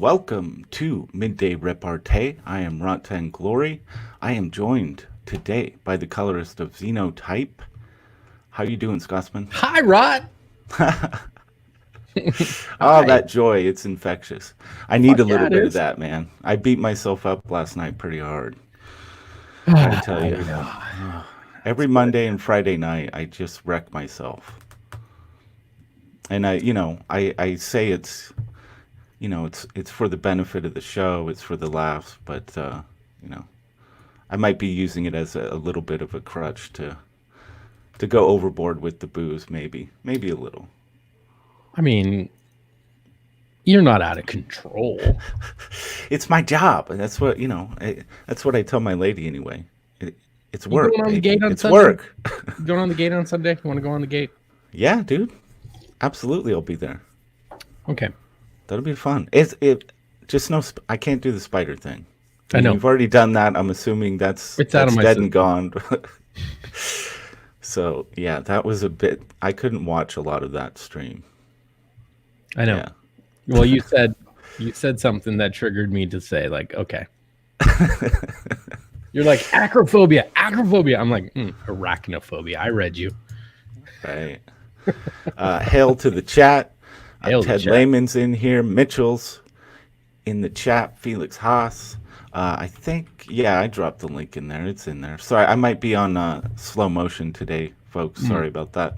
Welcome to Midday Repartee. I am Rotten Glory. I am joined today by the colorist of Xenotype. How you doing, Scotsman? Hi, Rod. Oh, that joy, it's infectious. I need Fuck a little yeah, it bit of is. that, man. I beat myself up last night pretty hard. Gotta tell you. Every Monday and Friday night, I just wreck myself. And I say it's for the benefit of the show, it's for the laughs, but I might be using it as a little bit of a crutch to go overboard with the booze, maybe a little. I mean, you're not out of control. It's my job. That's what that's what I tell my lady anyway. It's work. You going on the baby. gate on It's Sunday? work. You going on the gate on Sunday? You want to go on the gate? Yeah, dude. Absolutely, I'll be there. Okay. That'll be fun. Just no. I can't do the spider thing. I know. You've already done that. I'm assuming that's out of my dead system. and gone. So yeah, that was a bit. I couldn't watch a lot of that stream. I know. Yeah. Well, you said something that triggered me to say, like, okay. You're like, acrophobia. I'm like, arachnophobia. I read you. Right. Hail to the chat. Hail to Ted the chat. Lehman's in here. Mitchell's in the chat. Felix Haas. I think, I dropped the link in there. It's in there. Sorry, I might be on slow motion today, folks. Sorry about that.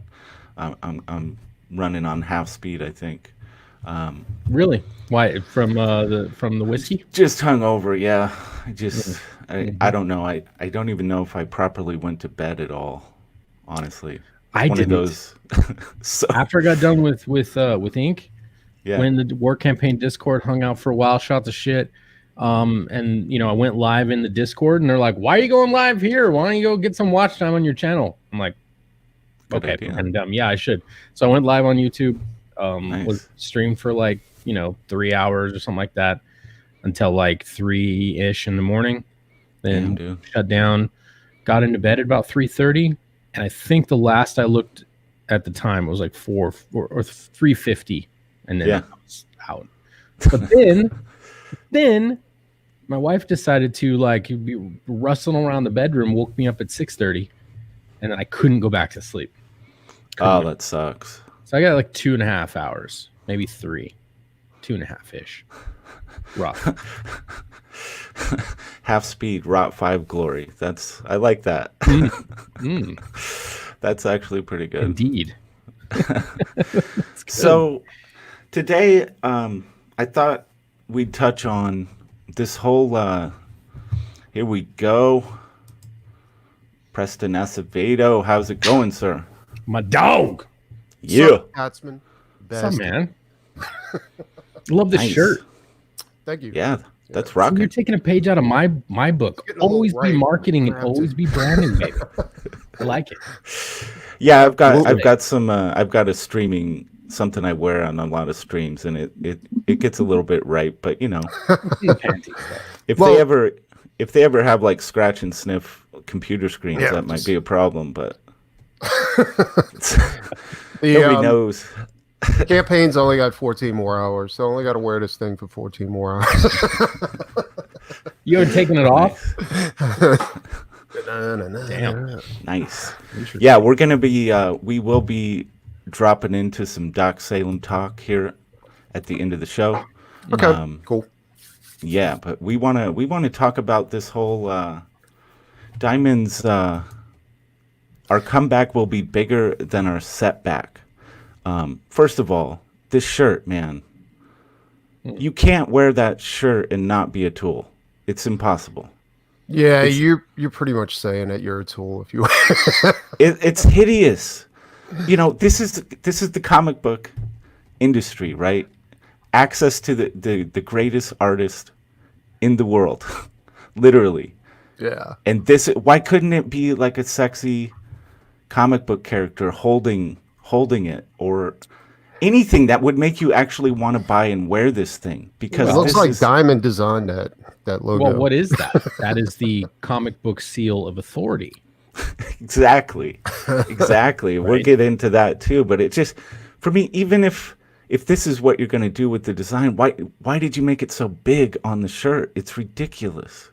I'm running on half speed, I think. Really? Why? From the whiskey? Just hungover, yeah. I don't know. I don't even know if I properly went to bed at all, honestly. I One didn't. of those. So, After I got done with Ink, yeah. when the War Campaign Discord, hung out for a while, shot the shit. And I went live in the Discord, and they're like, "Why are you going live here? Why don't you go get some watch time on your channel?" I'm like, Good "Okay, idea. and yeah, I should." So I went live on YouTube. Nice. Was streamed for like 3 hours or something like that until like 3-ish in the morning. Then Damn, dude. shut down. Got into bed at about 3:30, and I think the last I looked at the time it was like 4 or 3:50, and then I was out. But then my wife decided to be rustling around the bedroom, woke me up at 6:30, and then I couldn't go back to sleep. Oh, that sucks. So I got like 2.5 hours, maybe 3, 2.5-ish. Rough. Half speed, Rot 5 glory. I like that. That's actually pretty good. Indeed. So today, I thought we'd touch on this whole. Here we go. Preston Acevedo, how's it going, sir? My dog. Yeah. Scotsman. What's up, man? Love the Nice. shirt. Thank you. Yeah, that's So you're rocking. taking a page out of my book. Getting a little Always be right. marketing and Have to. always be branding, baby. I like it. Yeah, I've got a streaming something I wear on a lot of streams, and it gets a little bit right, but if they ever have like scratch and sniff computer screens, that might be a problem, but nobody knows. Campaign's only got 14 more hours, so I only got to wear this thing for 14 more hours. You haven't taken it off? Damn. Nice. Yeah, we will be dropping into some Doc Salem talk here at the end of the show. Okay, cool. Yeah, but we wanna talk about this whole Diamonds. Our comeback will be bigger than our setback. First of all, this shirt, man. You can't wear that shirt and not be a tool. It's impossible. Yeah, you're pretty much saying that you're a tool if you. It's hideous. This is the comic book industry, right? Access to the greatest artist in the world, literally. Yeah. And why couldn't it be like a sexy comic book character holding it, or anything that would make you actually want to buy and wear this thing? Because It looks like Diamond designed that logo. Well, what is that? That is the comic book seal of authority. Exactly. We'll get into that too. But it just, for me, even if if this is what you're going to do with the design, why did you make it so big on the shirt? It's ridiculous.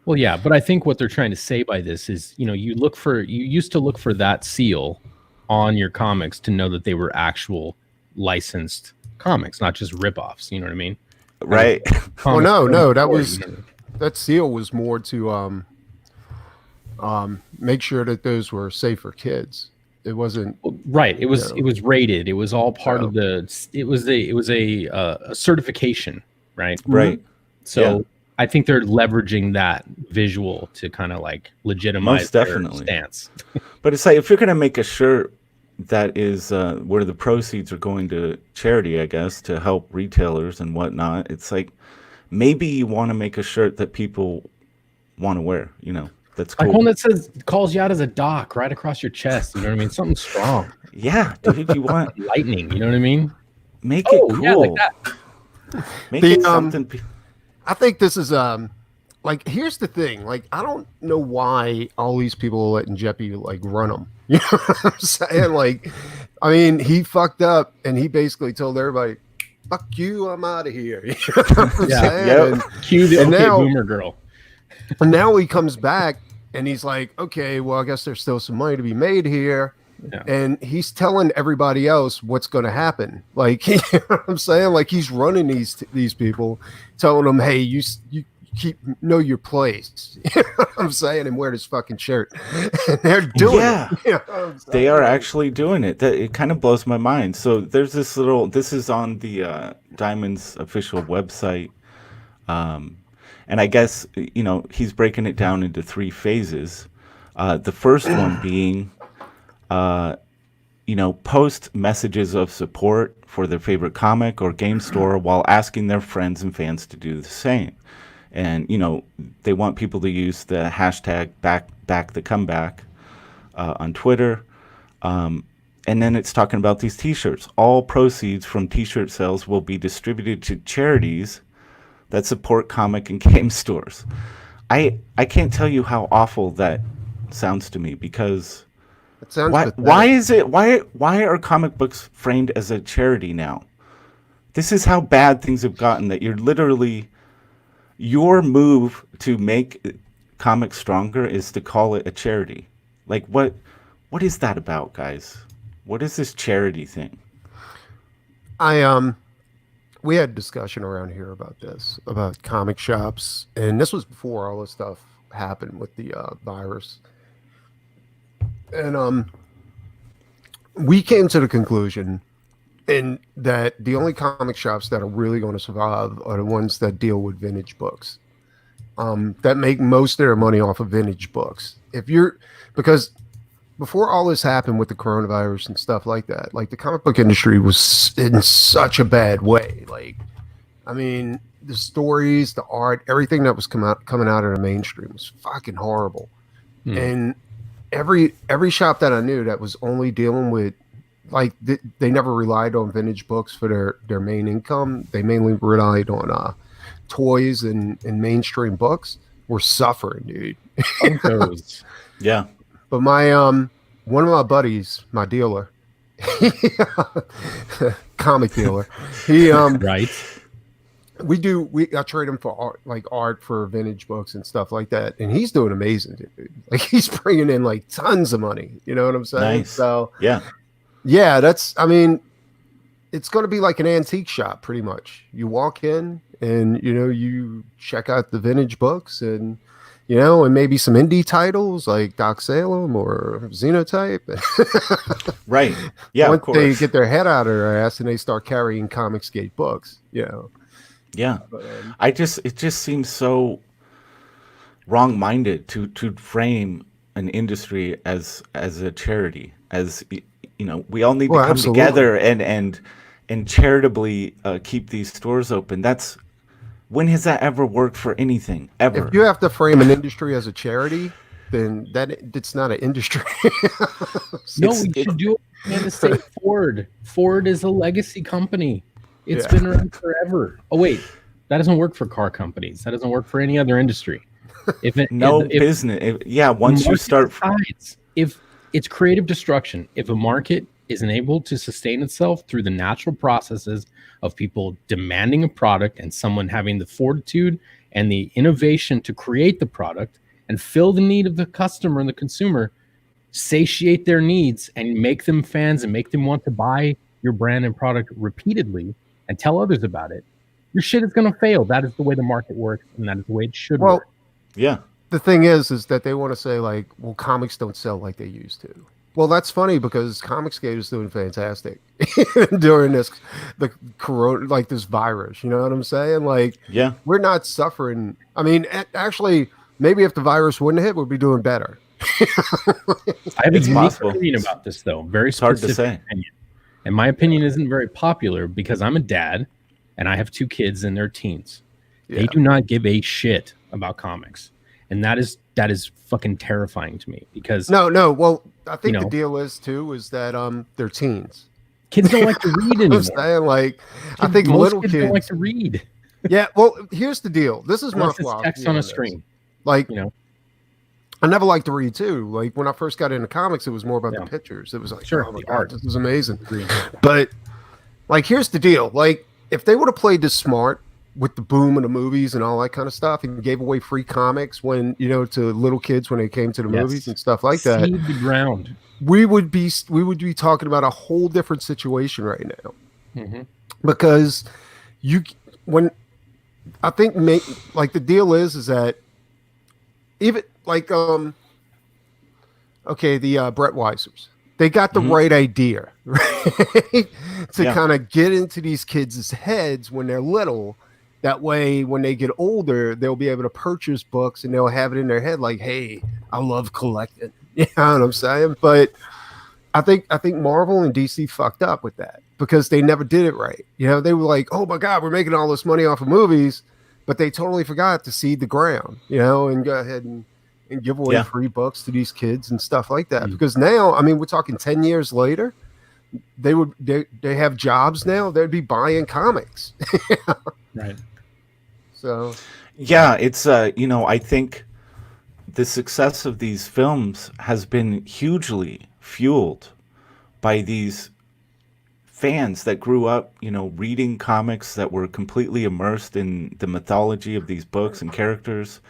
Well, yeah, but I think what they're trying to say by this is, you used to look for that seal on your comics to know that they were actual licensed comics, not just ripoffs. You know what I mean? Right. Well, no, that seal was more to make sure that those were safe for kids. It wasn't right. It was rated. It was all part of the. It was a certification, right? Right. So I think they're leveraging that visual to kind of like legitimize Most definitely. their stance. But it's like, if you're going to make a shirt that is where the proceeds are going to charity, I guess, to help retailers and whatnot, it's like, maybe you want to make a shirt that people want to wear, that's cool. Like one that calls you out as a doc right across your chest. You know what I mean? Something strong. Yeah, dude, you want lightning. You know what I mean? Make it cool. Yeah, like that. Make it something. I think this is like, here's the thing. Like, I don't know why all these people are letting Jeppy like run them. You know what I'm saying? Like, I mean, he fucked up and he basically told everybody, "Fuck you, I'm out of here." You know what I'm saying? Yep. Cue the boomer girl. And now he comes back and he's like, okay, well, I guess there's still some money to be made here. Yeah. And he's telling everybody else what's going to happen. Like, you know what I'm saying? Like, he's running these people, telling them, hey, you know your place. You know what I'm saying? And wear this fucking shirt. And they're doing it. You know they are actually doing it. It kind of blows my mind. So there's this is on the Diamond's official website. And I guess, he's breaking it down into 3 phases. The first one being, post messages of support for their favorite comic or game store while asking their friends and fans to do the same. And, they want people to use the hashtag back the comeback on Twitter. And then it's talking about these T-shirts. All proceeds from T-shirt sales will be distributed to charities that support comic and game stores. I can't tell you how awful that sounds to me, because why are comic books framed as a charity now? This is how bad things have gotten, that you're literally, your move to make comics stronger is to call it a charity. Like, what is that about, guys? What is this charity thing? We had discussion around here about this, about comic shops, and this was before all this stuff happened with the virus. And we came to the conclusion that the only comic shops that are really going to survive are the ones that deal with vintage books, that make most of their money off of vintage books. Because before all this happened with the coronavirus and stuff like that, like, the comic book industry was in such a bad way. Like, I mean, the stories, the art, everything that was coming out of the mainstream was fucking horrible. And every shop that I knew that was only dealing with, like, they never relied on vintage books for their main income. They mainly relied on toys and mainstream books, were suffering, dude. Yeah. But my one of my buddies, my dealer, comic dealer, he right. I trade him for art for vintage books and stuff like that, and he's doing amazing, dude. Like, he's bringing in like tons of money. You know what I'm saying? Nice. So yeah, I mean, it's going to be like an antique shop, pretty much. You walk in and you check out the vintage books and maybe some indie titles like Doc Salem or Xenotype. Right. Yeah. Once they get their head out of their ass and they start carrying Comicsgate books, Yeah. But, it just seems so wrong-minded to frame an industry as a charity, as we all need to come together and charitably keep these stores open. When has that ever worked for anything, ever? If you have to frame an industry as a charity, then it's not an industry. No, we should do it to say Ford. Ford is a legacy company. It's been around forever. Oh, wait. That doesn't work for car companies. That doesn't work for any other industry. Once you start... If it's creative destruction, if a market isn't able to sustain itself through the natural processes of people demanding a product and someone having the fortitude and the innovation to create the product and fill the need of the customer and the consumer, satiate their needs and make them fans and make them want to buy your brand and product repeatedly and tell others about it, your shit is going to fail. That is the way the market works, and that is the way it should work. Yeah. The thing is that they want to say like, well, comics don't sell like they used to. Well, that's funny because Comicsgate is doing fantastic during the corona, like this virus. You know what I'm saying? Like, Yeah. we're not suffering. I mean, actually, maybe if the virus wouldn't hit, we'd be doing better. I have a It's unique possible. opinion about this, though. Very It's hard to specific say. opinion. And my opinion isn't very popular because I'm a dad and I have 2 kids in their teens. Yeah. They do not give a shit about comics. And that is fucking terrifying to me because No. Well, I think You the know. deal is that they're teens. kids don't like to read I'm anymore. saying, like, I think Most little kids kids don't like to read Yeah, well, here's the deal. This is my unless it's philosophy text on a this. screen. Like, You know, I never liked to read too. Like when I first got into comics, it was more about Yeah. the pictures. It was like, Sure, oh my the god, art. this is amazing. Agreed. But like, here's the deal. Like, if they would have played this smart with the boom of the movies and all that kind of stuff, and gave away free comics when to little kids when they came to the Yes. movies and stuff like that, Seed the ground. we would be talking about a whole different situation right now. Mhm. Because when I think like the deal is that even like okay, the Brett Weisers, they got the right idea, right? To Yeah. kind of get into these kids' heads when they're little. That way, when they get older, they'll be able to purchase books and they'll have it in their head like, hey, I love collecting. You know what I'm saying? But I think Marvel and DC fucked up with that because they never did it right. You know, they were like, oh my God, we're making all this money off of movies, but they totally forgot to seed the ground, and go ahead and give away Yeah. free books to these kids and stuff like that. Mm. Because now, I mean, we're talking 10 years later, they have jobs now. They'd be buying comics. Right. So Yeah, it's I think the success of these films has been hugely fueled by these fans that grew up, reading comics that were completely immersed in the mythology of these books and characters,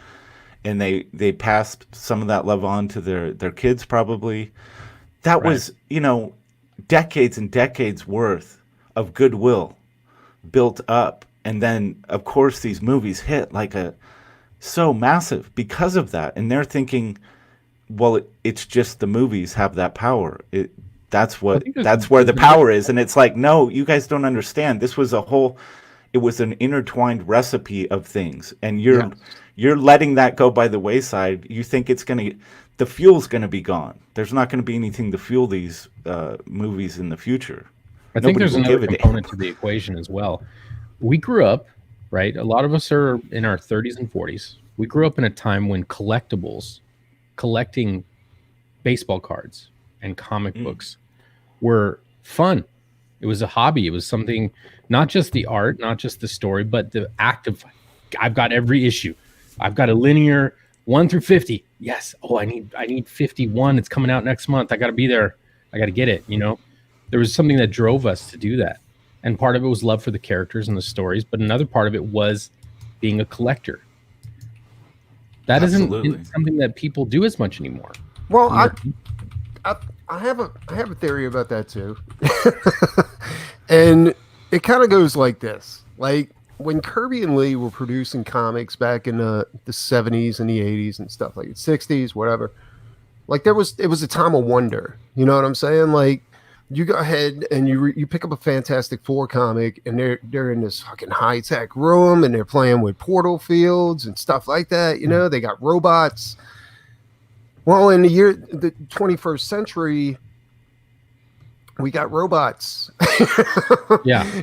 and they passed some of that love on to their kids probably. That Right. was, decades and decades worth of goodwill built up. And then, of course, these movies hit like so massive because of that. And they're thinking, well, it's just the movies have that power. That's where the power is. And it's like, no, you guys don't understand. This was it was an intertwined recipe of things. And you're letting that go by the wayside. You think the fuel's going to be gone. There's not going to be anything to fuel these movies in the future. I think there's Nobody will another give a component to the equation as well. We grew up, right? A lot of us are in our 30s and 40s. We grew up in a time when collecting baseball cards and comic books were fun. It was a hobby. It was something, not just the art, not just the story, but the act of, I've got every issue. I've got a linear 1 through 50. Yes. Oh, I need 51. It's coming out next month. I got to be there. I got to get it. There was something that drove us to do that. And part of it was love for the characters and the stories, but another part of it was being a collector. That Absolutely. isn't something that people do as much anymore. well, I have a theory about that too. And it kind of goes like this. Like when Kirby and Lee were producing comics back in the 70s and the 80s and stuff like 60s, whatever. Like it was a time of wonder. You know what I'm saying? Like you go ahead and you pick up a Fantastic Four comic and they're in this fucking high-tech room and they're playing with portal fields and stuff like that. They got robots. Well, in the 21st century, we got robots. Yeah.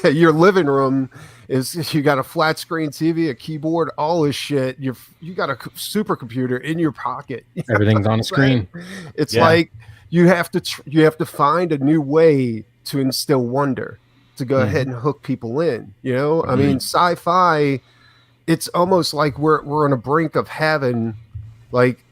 Your living room you got a flat screen TV, a keyboard, all this shit. You got a supercomputer in your pocket. Everything's on a screen. It's Yeah. like you have to find a new way to instill wonder to go ahead and hook people in. I mean, sci-fi. It's almost like we're on a brink of having like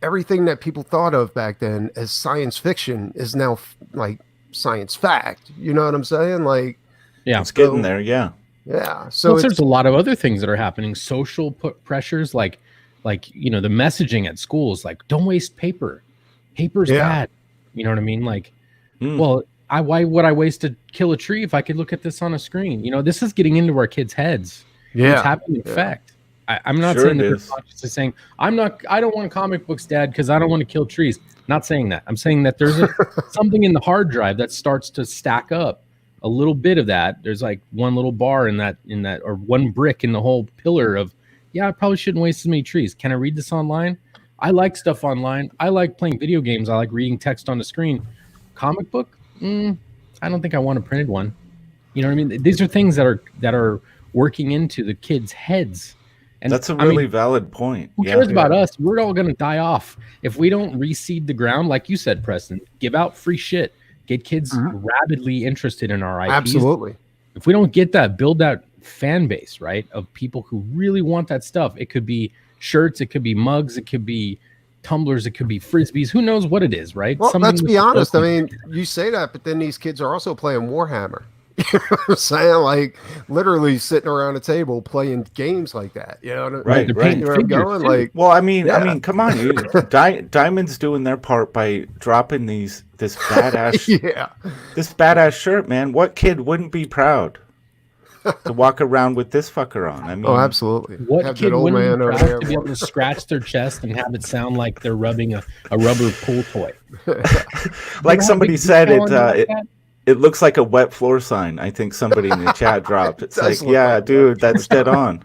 everything that people thought of back then as science fiction is now like science fact. You know what I'm saying? Like, Yeah. It's getting there. Yeah. yeah. So Plus, it's, there's a lot of other things that are happening. Social pressures, like you know, the messaging at schools, like don't waste paper. Paper's Yeah. bad. You know what I mean? Like, Mm. well, why would I kill a tree if I could look at this on a screen? You know, this is getting into our kids' heads. It's yeah. having an effect. I'm not Sure saying it that they're is. consciously saying I don't want comic books, Dad, because I don't want to kill trees. Not saying that. I'm saying that there's something in the hard drive that starts to stack up a little bit of that. There's like one little bar in that, or one brick in the whole pillar of, yeah, I probably shouldn't waste as many trees. Can I read this online? I like stuff online. I like playing video games. I like reading text on the screen. Comic book? I don't think I want a printed one. You know what I mean? These are things that are working into the kids' heads. And That's a really valid point. Who cares about us? We're all going to die off if we don't reseed the ground, like you said, Preston. Give out free shit. Get kids rabidly interested in our IPs. Absolutely. If we don't get that, build that fan base, right, of people who really want that stuff. It could be shirts, it could be mugs, it could be tumblers, it could be frisbees. Who knows what it is, right? Well, Something let's be honest. I mean, you say that, but then these kids are also playing Warhammer. You know what I'm saying? Like literally sitting around a table playing games like that. You know, Right, they're right. painting You know where I'm figures, going? too. Like, Well, I mean, Yeah. come on, Diamond's doing their part by dropping this badass yeah, this badass shirt, man. What kid wouldn't be proud to walk around with this fucker on? I mean, oh, absolutely. What Have kid that old wouldn't man be over proud there. to be able to scratch their chest and have it sound like they're rubbing a rubber pool toy? like somebody said, it. it looks like a wet floor sign. I think somebody in the chat dropped. It's Does like, look yeah, like dude, that's dead on.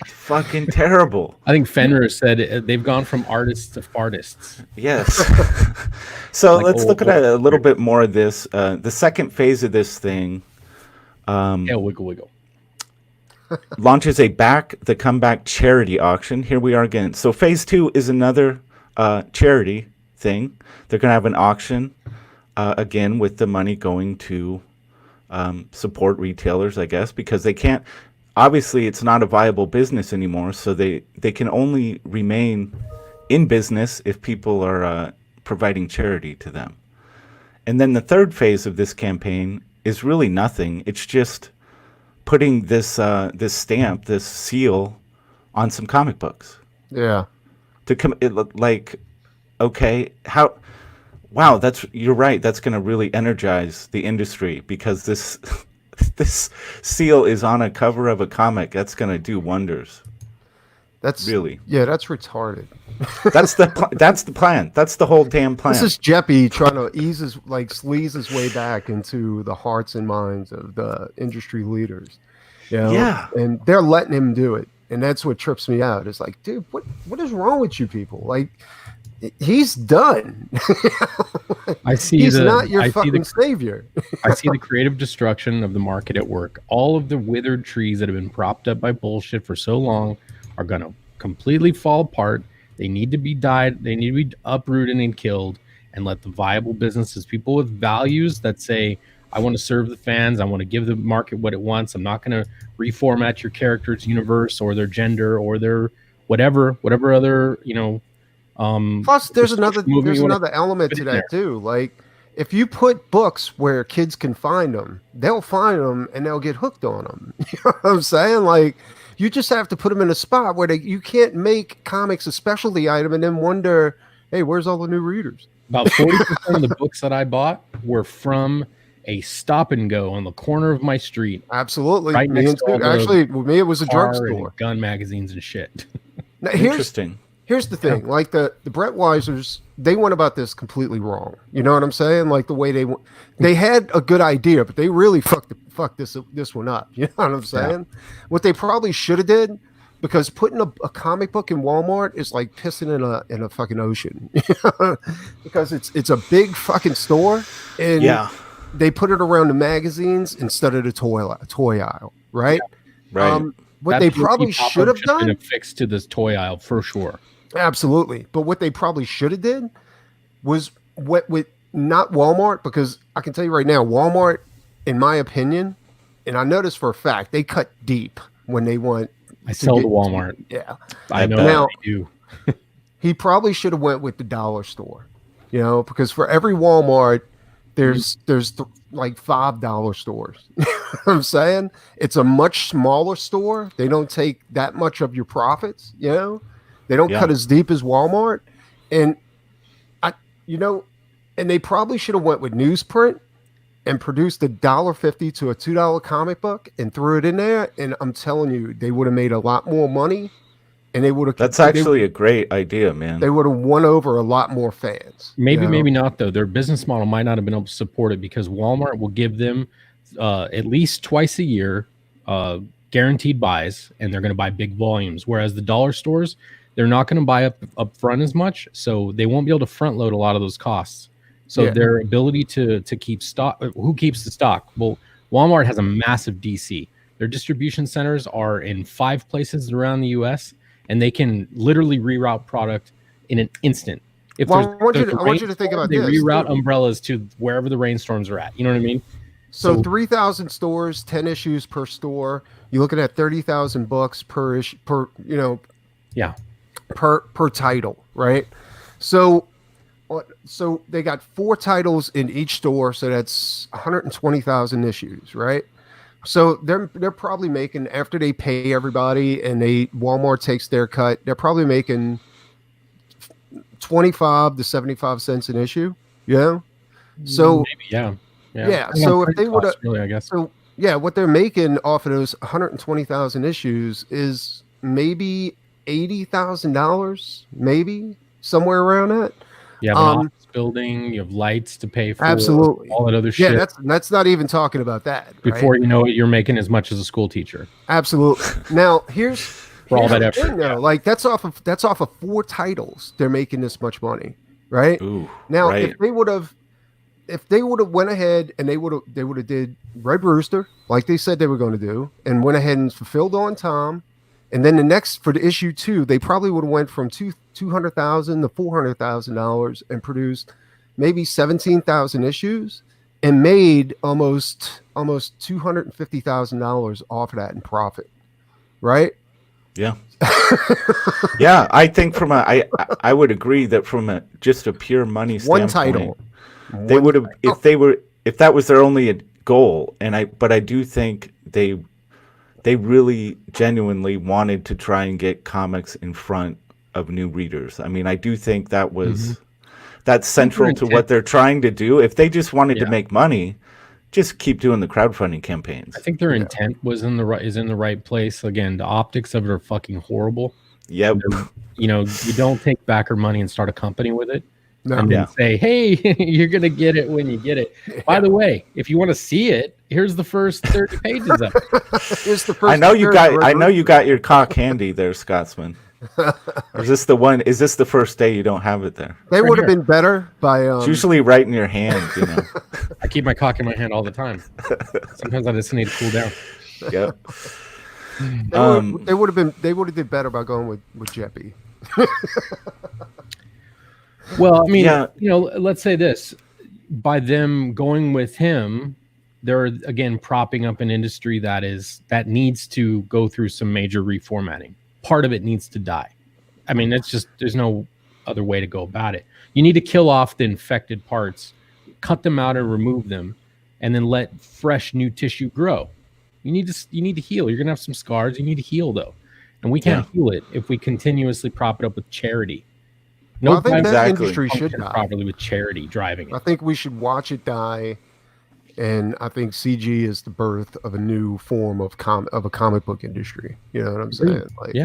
Fucking terrible. I think Fenrir said they've gone from artists to fartists. Yes. So Like let's old- look at a little bit more of this. The second phase of this thing Yeah, wiggle. launches the comeback charity auction. Here we are again. So phase 2 is another charity thing. They're going to have an auction again with the money going to support retailers, I guess, because they can't. Obviously, it's not a viable business anymore, so they can only remain in business if people are providing charity to them. And then the third phase of this campaign is really nothing. It's just putting this stamp, this seal, on some comic books. Yeah. It looked like, okay, how? Wow, you're right. That's going to really energize the industry because this this seal is on a cover of a comic. That's going to do wonders. That's Really. Yeah, that's retarded. That's the plan. That's the whole damn plan. This is Jeppy trying to sleaze his way back into the hearts and minds of the industry leaders. You know? Yeah. And they're letting him do it. And that's what trips me out. It's like, dude, what is wrong with you people? Like, he's done. He's not your fucking savior. I see the creative destruction of the market at work. All of the withered trees that have been propped up by bullshit for so long are going to completely fall apart. They need to be died. They need to be uprooted and killed, and let the viable businesses, people with values that say, I want to serve the fans. I want to give the market what it wants. I'm not going to reformat your character's universe or their gender or their whatever other, Plus, there's another movie element put to in that there. too. Like, if you put books where kids can find them, they'll find them and they'll get hooked on them. You know what I'm saying? Like, you just have to put them in a spot where you can't make comics a specialty item and then wonder, hey, where's all the new readers? About 40% of the books that I bought were from a stop and go on the corner of my street. Absolutely. Right Me next and to all the actually, with me, it was a Car drugstore. and gun magazines and shit. Now, Interesting. Here's the thing, like the Brett Weisers, they went about this completely wrong. You know what I'm saying? Like the way they had a good idea, but they really fucked this one up. You know what I'm saying? What they probably should have did, because putting a comic book in Walmart is like pissing in a fucking ocean. Because it's a big fucking store, and they put it around the magazines instead of the toy aisle, right? Right. What That they PC probably pop-up should have have been done. affixed to this toy aisle for sure. Absolutely. But what they probably should have did was with not Walmart, because I can tell you right now, Walmart, in my opinion, and I know this for a fact, they cut deep when they want. I sell to Walmart. Yeah. I know Now- they do. he probably should have went with the dollar store, you know, because for every Walmart, there's like $5 stores. You know what I'm saying? It's a much smaller store. They don't take that much of your profits, you know. They don't cut as deep as Walmart. And you know, and they probably should have went with newsprint and produced $1.50 to a $2 comic book and threw it in there. And I'm telling you, they would have made a lot more money. And they would have. That's actually a great idea, man. They would have won over a lot more fans. Maybe, maybe not though. Their business model might not have been able to support it because Walmart will give them at least twice a year guaranteed buys, and they're going to buy big volumes. Whereas the dollar stores, they're not going to buy up front as much, so they won't be able to front load a lot of those costs. So their ability to keep stock, who keeps the stock? Well, Walmart has a massive DC. Their distribution centers are in 5 places around the U.S., and they can literally reroute product in an instant. If I want you to think about this. They this. reroute umbrellas to wherever the rainstorms are at. You know what I mean? So 3,000 stores, 10 issues per store. You're looking at 30,000 books per issue, per title, right? So they got 4 titles in each store, so that's 120,000 issues, right? So they're probably making, after they pay everybody and Walmart takes their cut, they're probably making 25 to 75 cents an issue. Yeah. So maybe, yeah. So if they would have, really, I guess. So yeah, what they're making off of those 120,000 issues is maybe $80,000, maybe somewhere around that. Yeah, office building, you have lights to pay for, absolutely, all that other shit. Yeah, that's not even talking about that. Before you know it, you're making as much as a school teacher. Absolutely. Now here's all that effort. Thing, though. Like that's off of 4 titles. They're making this much money, right? Ooh, now, right. if they would have went ahead and they would have did Red Rooster like they said they were going to do, and went ahead and fulfilled on time, and then the next for the issue 2, they probably would have went from $200,000 to $400,000 and produced maybe 17,000 issues and made almost $250,000 off of that in profit, right? Yeah. Yeah, I think I would agree that from just a pure money standpoint, one title, they would have if that was their only goal, but I do think they really genuinely wanted to try and get comics in front of new readers. I mean, I do think that was that's central to what they're trying to do. If they just wanted to make money, just keep doing the crowdfunding campaigns. I think their intent was in the right place. Again, the optics of it are fucking horrible. Yep. You know, you don't take backer money and start a company with it. No. And then say, hey, you're going to get it when you get it. By the way, if you want to see it, here's the first 30 pages of it. Here's the first I know you got your cock handy there, Scotsman. Is this the first day you don't have it there? They would have been better by it's usually right in your hand, you know. I keep my cock in my hand all the time. Sometimes I just need to cool down. Yep. They would have did better by going with Jeppy. Well, I mean, you know, let's say this: by them going with him, they're again propping up an industry that needs to go through some major reformatting. Part of it needs to die. I mean, it's just there's no other way to go about it. You need to kill off the infected parts, cut them out and remove them, and then let fresh new tissue grow. You need to heal. You're gonna have some scars. You need to heal though, and we can't heal it if we continuously prop it up with charity. I think that industry should die properly with charity driving it. I think we should watch it die, and I think CG is the birth of a new form of a comic book industry. You know what I'm saying? Like,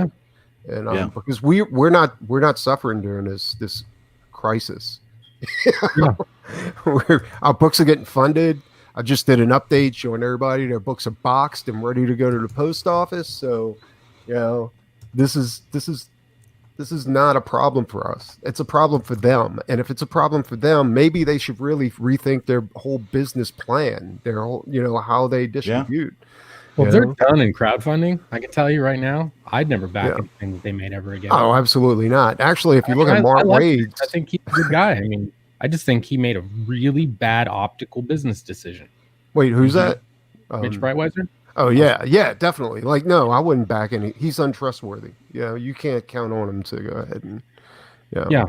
and because we're not suffering during this crisis. Our books are getting funded. I just did an update showing everybody their books are boxed and ready to go to the post office. So, you know, this is not a problem for us. It's a problem for them. And if it's a problem for them, maybe they should really rethink their whole business plan, their whole, you know, how they distribute. Well, if they're done in crowdfunding, I can tell you right now, I'd never back anything that they made ever again. Oh, absolutely not. Actually, if you look at Mark Waid, I think he's a good guy. I mean, I just think he made a really bad optical business decision. Wait, who's that? Mitch Breitweiser? Oh yeah, definitely. Like, no, I wouldn't back any. He's untrustworthy. You know, you can't count on him to go ahead Yeah.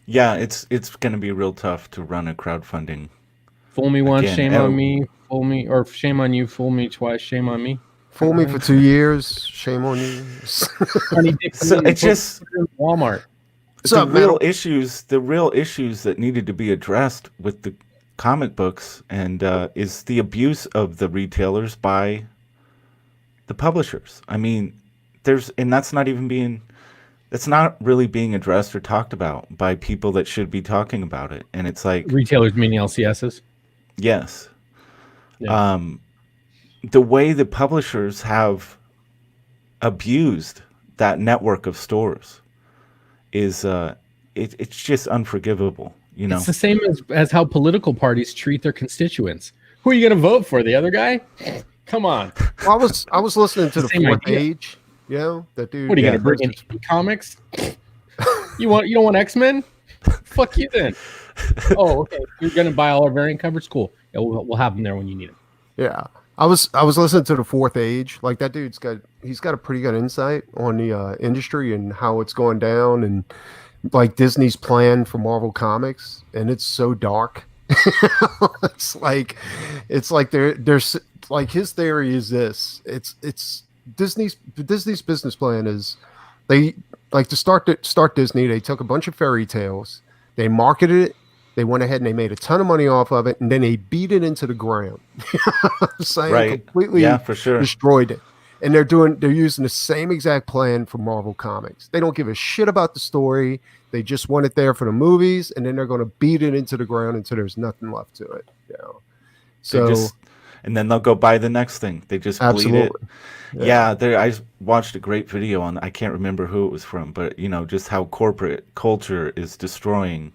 Yeah, it's going to be real tough to run a crowdfunding. Fool me once, Again, shame on me. Fool me, or shame on you. Fool me twice, shame on me. Fool me for 2 years, shame on you. Honey Dick So Lee, it's just put it in Walmart. What's the up, Bill? real issues that needed to be addressed with the comic books and is the abuse of the retailers by the publishers. I mean, that's not really being addressed or talked about by people that should be talking about it. And it's like, Retailers meaning LCSs. yes, Yeah. the way the publishers have abused that network of stores is it's just unforgivable. It's the same as how political parties treat their constituents. Who are you going to vote for? The other guy? Come on. Well, I was listening to the Same Fourth idea. Age. You know, that dude. What are you Yeah. going to bring in comics? You don't want X-Men? Fuck you then. Oh, okay. You're going to buy all our variant covers? Cool. Yeah, we'll have them there when you need them. Yeah. I was listening to the Fourth Age. Like that dude's got a pretty good insight on the industry and how it's going down, and like Disney's plan for Marvel Comics, and it's so dark. it's like there's like his theory is this. It's Disney's business plan is they like to start Disney. They took a bunch of fairy tales, they marketed it, they went ahead and they made a ton of money off of it, and then they beat it into the ground. Saying Right. completely Yeah, for sure. destroyed it. And they're using the same exact plan for Marvel Comics. They don't give a shit about the story. They just want it there for the movies, and then they're going to beat it into the ground until there's nothing left to it. So and then they'll go buy the next thing. They just bleed it. absolutely. Yeah, I watched a great video on. I can't remember who it was from, but just how corporate culture is destroying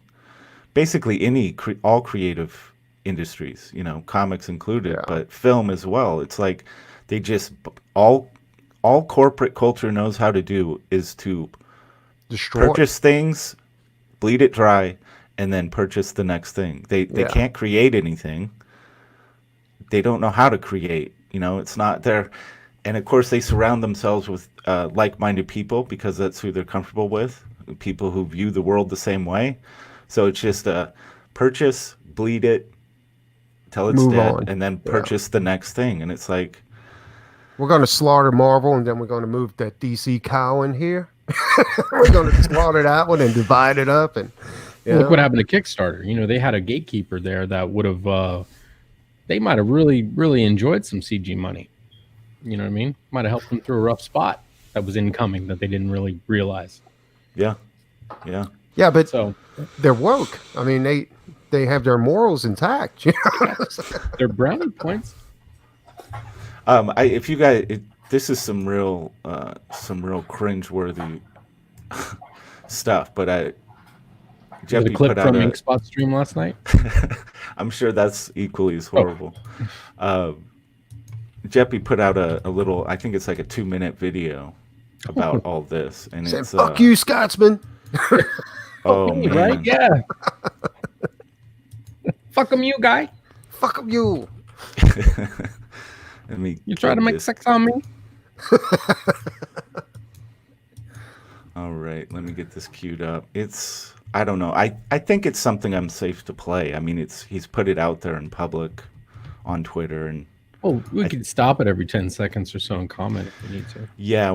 basically all creative industries. Comics included, Yeah. but film as well. It's like they just all corporate culture knows how to do is to Destroy. purchase things, bleed it dry, and then purchase the next thing. They Yeah. can't create anything. They don't know how to create. It's not there. And of course, they surround themselves with like-minded people because that's who they're comfortable with. People who view the world the same way. So it's just purchase, bleed it, till it's Move dead, on. and then Yeah. purchase the next thing. And it's like, We're going to slaughter Marvel, and then we're going to move that DC cow in here. We're going to slaughter that one and divide it up. And Look what happened to Kickstarter. They had a gatekeeper there that would have, they might have really, really enjoyed some CG money. You know what I mean? Might have helped them through a rough spot that was incoming that they didn't really realize. yeah. yeah, but So they're woke. I mean, they have their morals intact. they're brownie points. If you guys, this is some real cringeworthy stuff, but The Jeppy clip put out from a. Ink Spot stream last night. I'm sure that's equally as horrible. Jeppy put out a little. I think it's like a 2-minute video about all this, and Saying, it's fuck you, Scotsman. Oh Me, man, right? Yeah. Fuck 'em, you guy. Fuck 'em, you. Let me You try to get make this. sex on me? All right, let me get this queued up. I don't know. I think it's something I'm safe to play. I mean, he's put it out there in public on Twitter, and Well, we could stop it every 10 seconds or so and comment if we need to. yeah,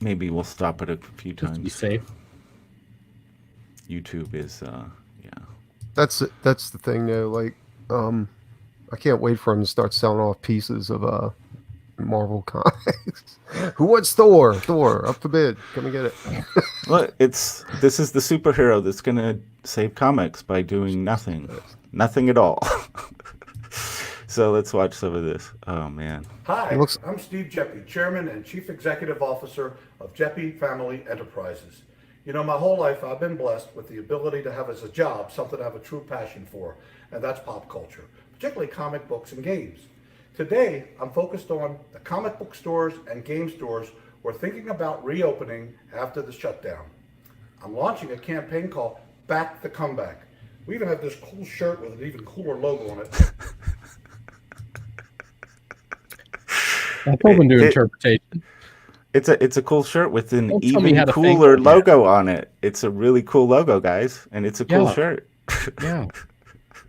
maybe we'll stop it a few Just to be times. safe. YouTube is yeah. That's the thing, though. Like, I can't wait for him to start selling off pieces of Marvel comics. Who wants Thor? Thor, up to bid. Come and get it. Look, this is the superhero that's gonna save comics by doing nothing at all. So let's watch some of this. Oh man. Hi, It looks- I'm Steve Jeppy, Chairman and Chief Executive Officer of Jeppy Family Enterprises. My whole life I've been blessed with the ability to have as a job something I have a true passion for, and that's pop culture, particularly comic books and games. Today, I'm focused on the comic book stores and game stores we're thinking about reopening after the shutdown. I'm launching a campaign called Back the Comeback. We even have this cool shirt with an even cooler logo on it. That's open to interpretation. It's a cool shirt with an Don't tell me even how to thank cooler them. logo on it. It's a really cool logo, guys, and it's a cool Yeah. shirt. Yeah.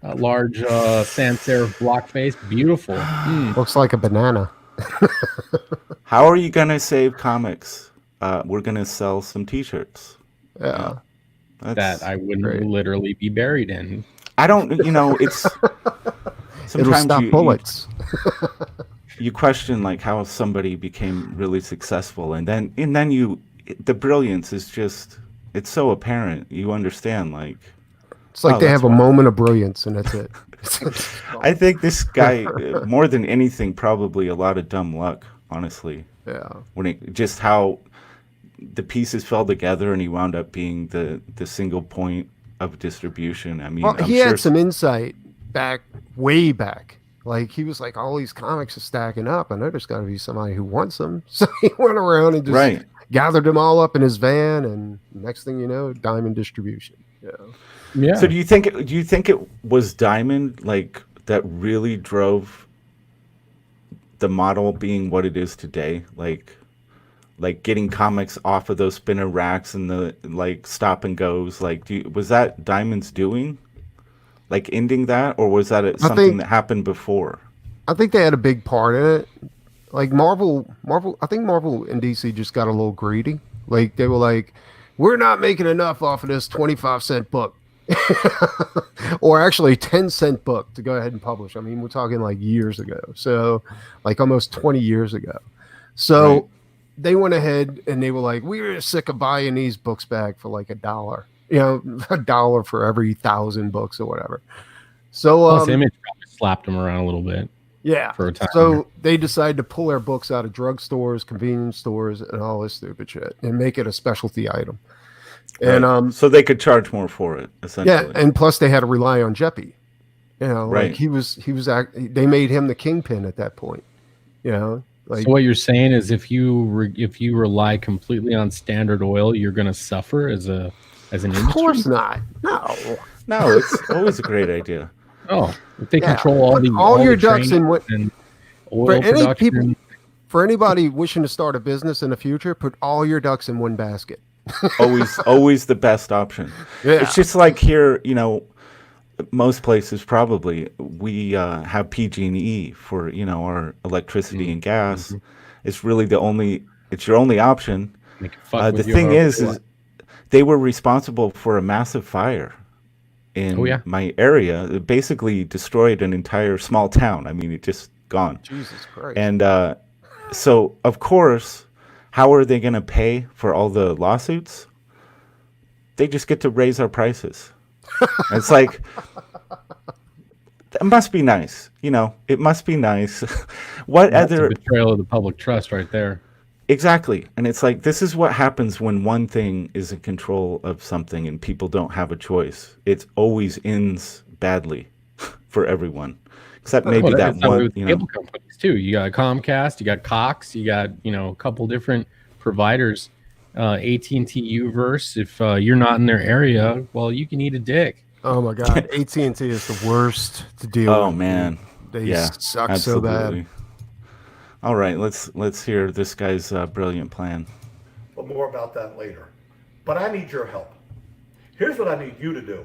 A large sans serif block face. Beautiful. Looks like a banana. How are you gonna save comics? We're gonna sell some T-shirts. Yeah. That's, That I wouldn't great. literally be buried in. I don't. It's It'll sometimes stop bullets. you question like how somebody became really successful, and then the brilliance is just, it's so apparent. You understand, like, It's like oh, they that's have a why. moment of brilliance and that's it. I think this guy, more than anything, probably a lot of dumb luck, honestly. Yeah. When it just how the pieces fell together and he wound up being the single point of distribution. I mean, Well, I'm he sure had some insight way back. Like he was like, all these comics are stacking up. I know there's got to be somebody who wants them. So he went around and just right. gathered them all up in his van, and next thing you know, Diamond Distribution. Yeah. Yeah. So do you think it was Diamond like that really drove the model being what it is today? Like getting comics off of those spinner racks and the like stop and goes. Like, was that Diamond's doing? Like ending that, or was that something that happened before? I think they had a big part in it. Like Marvel, I think Marvel and DC just got a little greedy. Like they were like, we're not making enough off of this 25-cent book. Or actually 10-cent book to go ahead and publish. I mean, we're talking like years ago. So like almost 20 years ago. So Right. they went ahead and they were like, we're sick of buying these books back for like $1. You know, $1 for every 1,000 books or whatever. So Plus, Image probably slapped him around a little bit yeah. for a time. So they decided to pull their books out of drugstores, convenience stores, and all this stupid shit, and make it a specialty item. And Right. So they could charge more for it, essentially. yeah, and plus they had to rely on Jeppy. You know, Right. like they made him the kingpin at that point. You know, like So what you're saying is, if you rely completely on Standard Oil, you're going to suffer as an of industry. course not. No. No, it's always a great idea. Oh, if they Yeah, control put all your the ducks in training what- and oil For any production. people, for anybody wishing to start a business in the future, put all your ducks in one basket. Always the best option. Yeah. It's just like here, most places probably we have PG&E for our electricity and gas. It's really it's your only option. They can fuck The with you thing however is they want. they were responsible for a massive fire in Oh, yeah. my area. It basically destroyed an entire small town. I mean, it just gone. Jesus Christ. And so, of course, how are they going to pay for all the lawsuits? They just get to raise our prices. And it's like, it must be nice. It must be nice. What That's other... a betrayal of the public trust right there. Exactly. And it's like, this is what happens when one thing is in control of something and people don't have a choice. It always ends badly for everyone. Except maybe Well, that that's that way one, with cable companies too. You got Comcast, you got Cox, you got a couple different providers. AT&T Uverse. If you're not in their area, well, you can eat a dick. Oh my God, AT&T is the worst to deal with. Oh man. They Yeah, suck absolutely. so bad. All right, let's hear this guy's brilliant plan. But more about that later. But I need your help. Here's what I need you to do.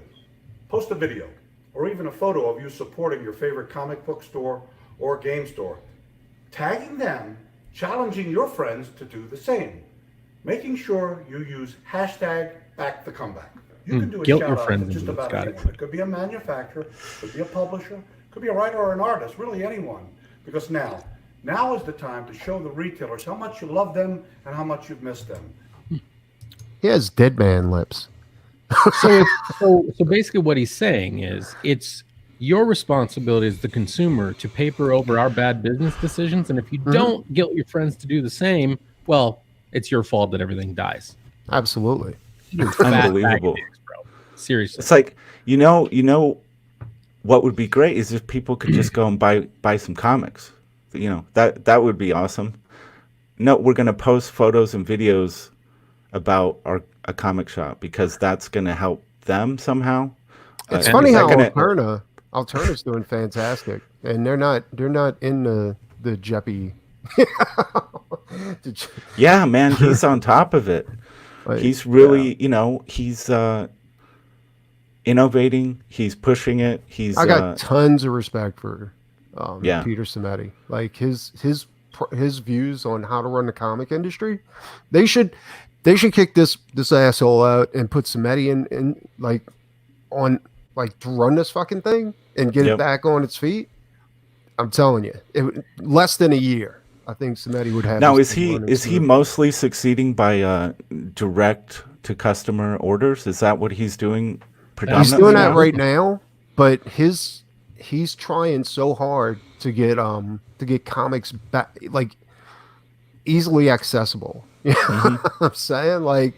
Post a video or even a photo of you supporting your favorite comic book store or game store, tagging them, challenging your friends to do the same, making sure you use hashtag #BackTheComeback. You can do a guilt shout your out friends to just into it. about Got it. anyone. It could be a manufacturer, could be a publisher, could be a writer or an artist, really anyone. Because now is the time to show the retailers how much you love them and how much you've missed them. He has dead man lips. So basically, what he's saying is, it's your responsibility as the consumer to paper over our bad business decisions, and if you don't guilt your friends to do the same, well, it's your fault that everything dies. Absolutely. You fat Unbelievable. bag of dicks, bro. Seriously. It's like, what would be great is if people could just go and buy some comics. That would be awesome. No, we're going to post photos and videos about a comic shop because that's going to help them somehow. It's And funny is how that gonna- Alterna's doing fantastic, and they're not in the Jeppy. Yeah, man, he's on top of it. Like, He's really, he's innovating. He's pushing it. He's I got tons of respect for yeah, Peter Simeti. Like his views on how to run the comic industry. They should kick this asshole out and put Simeti in like on like to run this fucking thing and get it back on its feet. I'm telling you, less than a year, I think Simeti would have. Now, is he mostly succeeding by direct to customer orders? Is that what he's doing predominantly? He's doing that right now, but he's trying so hard to get comics back, like easily accessible. You know what I'm saying? Like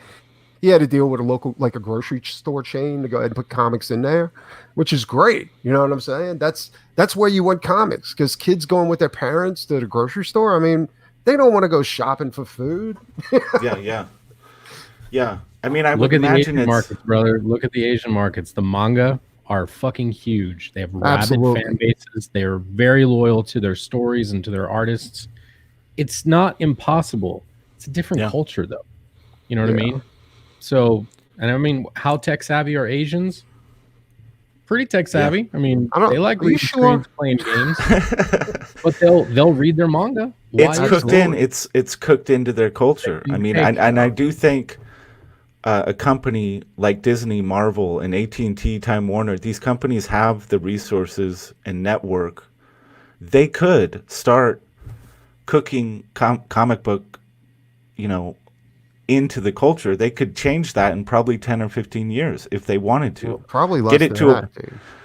he had to deal with a local, like a grocery store chain to go ahead and put comics in there, which is great. You know what I'm saying? That's where you want comics, because kids going with their parents to the grocery store, I mean, they don't want to go shopping for food. Yeah. I mean, I look would at the imagine Asian markets, brother. Look at the Asian markets. The manga are fucking huge. They have rabid fan bases. They're very loyal to their stories and to their artists. It's not impossible. It's a different culture, though. You know what I mean? So, and I mean, how tech savvy are Asians? Pretty tech savvy. I mean, they like reading screens, playing games, but they'll read their manga. It's cooked in. It's cooked into their culture. I mean, I do think a company like Disney, Marvel, and AT&T, Time Warner, these companies have the resources and network. They could start cooking comic book, into the culture. They could change that in probably 10 or 15 years if they wanted to. Well, probably less get it than to that,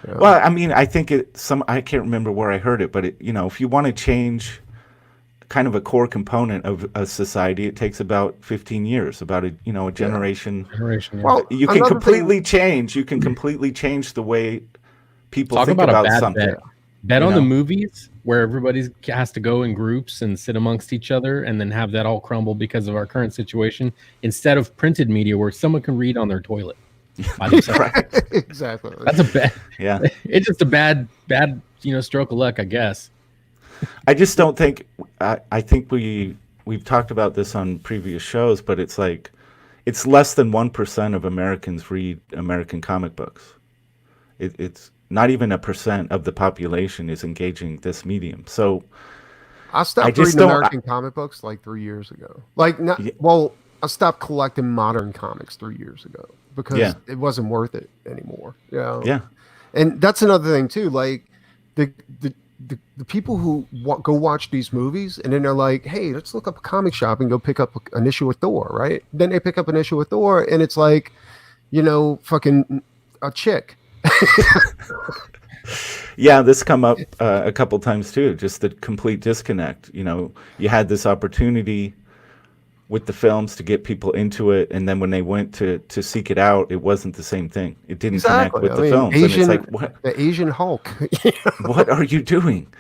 a, well, I mean, I think I can't remember where I heard it, but if you want to change kind of a core component of a society, it takes about 15 years, about a generation. Well, you can completely change the way people think about something. Bet on the movies where everybody has to go in groups and sit amongst each other and then have that all crumble because of our current situation, instead of printed media where someone can read on their toilet by themselves. Right. Exactly. That's a bad. Yeah. It's just a bad stroke of luck, I guess. I just don't think. I think we've talked about this on previous shows, but it's like it's less than 1% of Americans read American comic books. It's not even 1% of the population is engaging this medium. So I stopped reading American comic books like 3 years ago. I stopped collecting modern comics 3 years ago because it wasn't worth it anymore. Yeah. And that's another thing too. Like the people who go watch these movies and then they're like, hey, let's look up a comic shop and go pick up an issue of Thor, right? Then they pick up an issue of Thor and it's like, fucking a chick. Yeah, this come up a couple times too, just the complete disconnect. You had this opportunity with the films to get people into it, and then when they went to seek it out, it wasn't the same thing. It didn't connect with the films. And it's like, what? The Asian Hulk. What are you doing?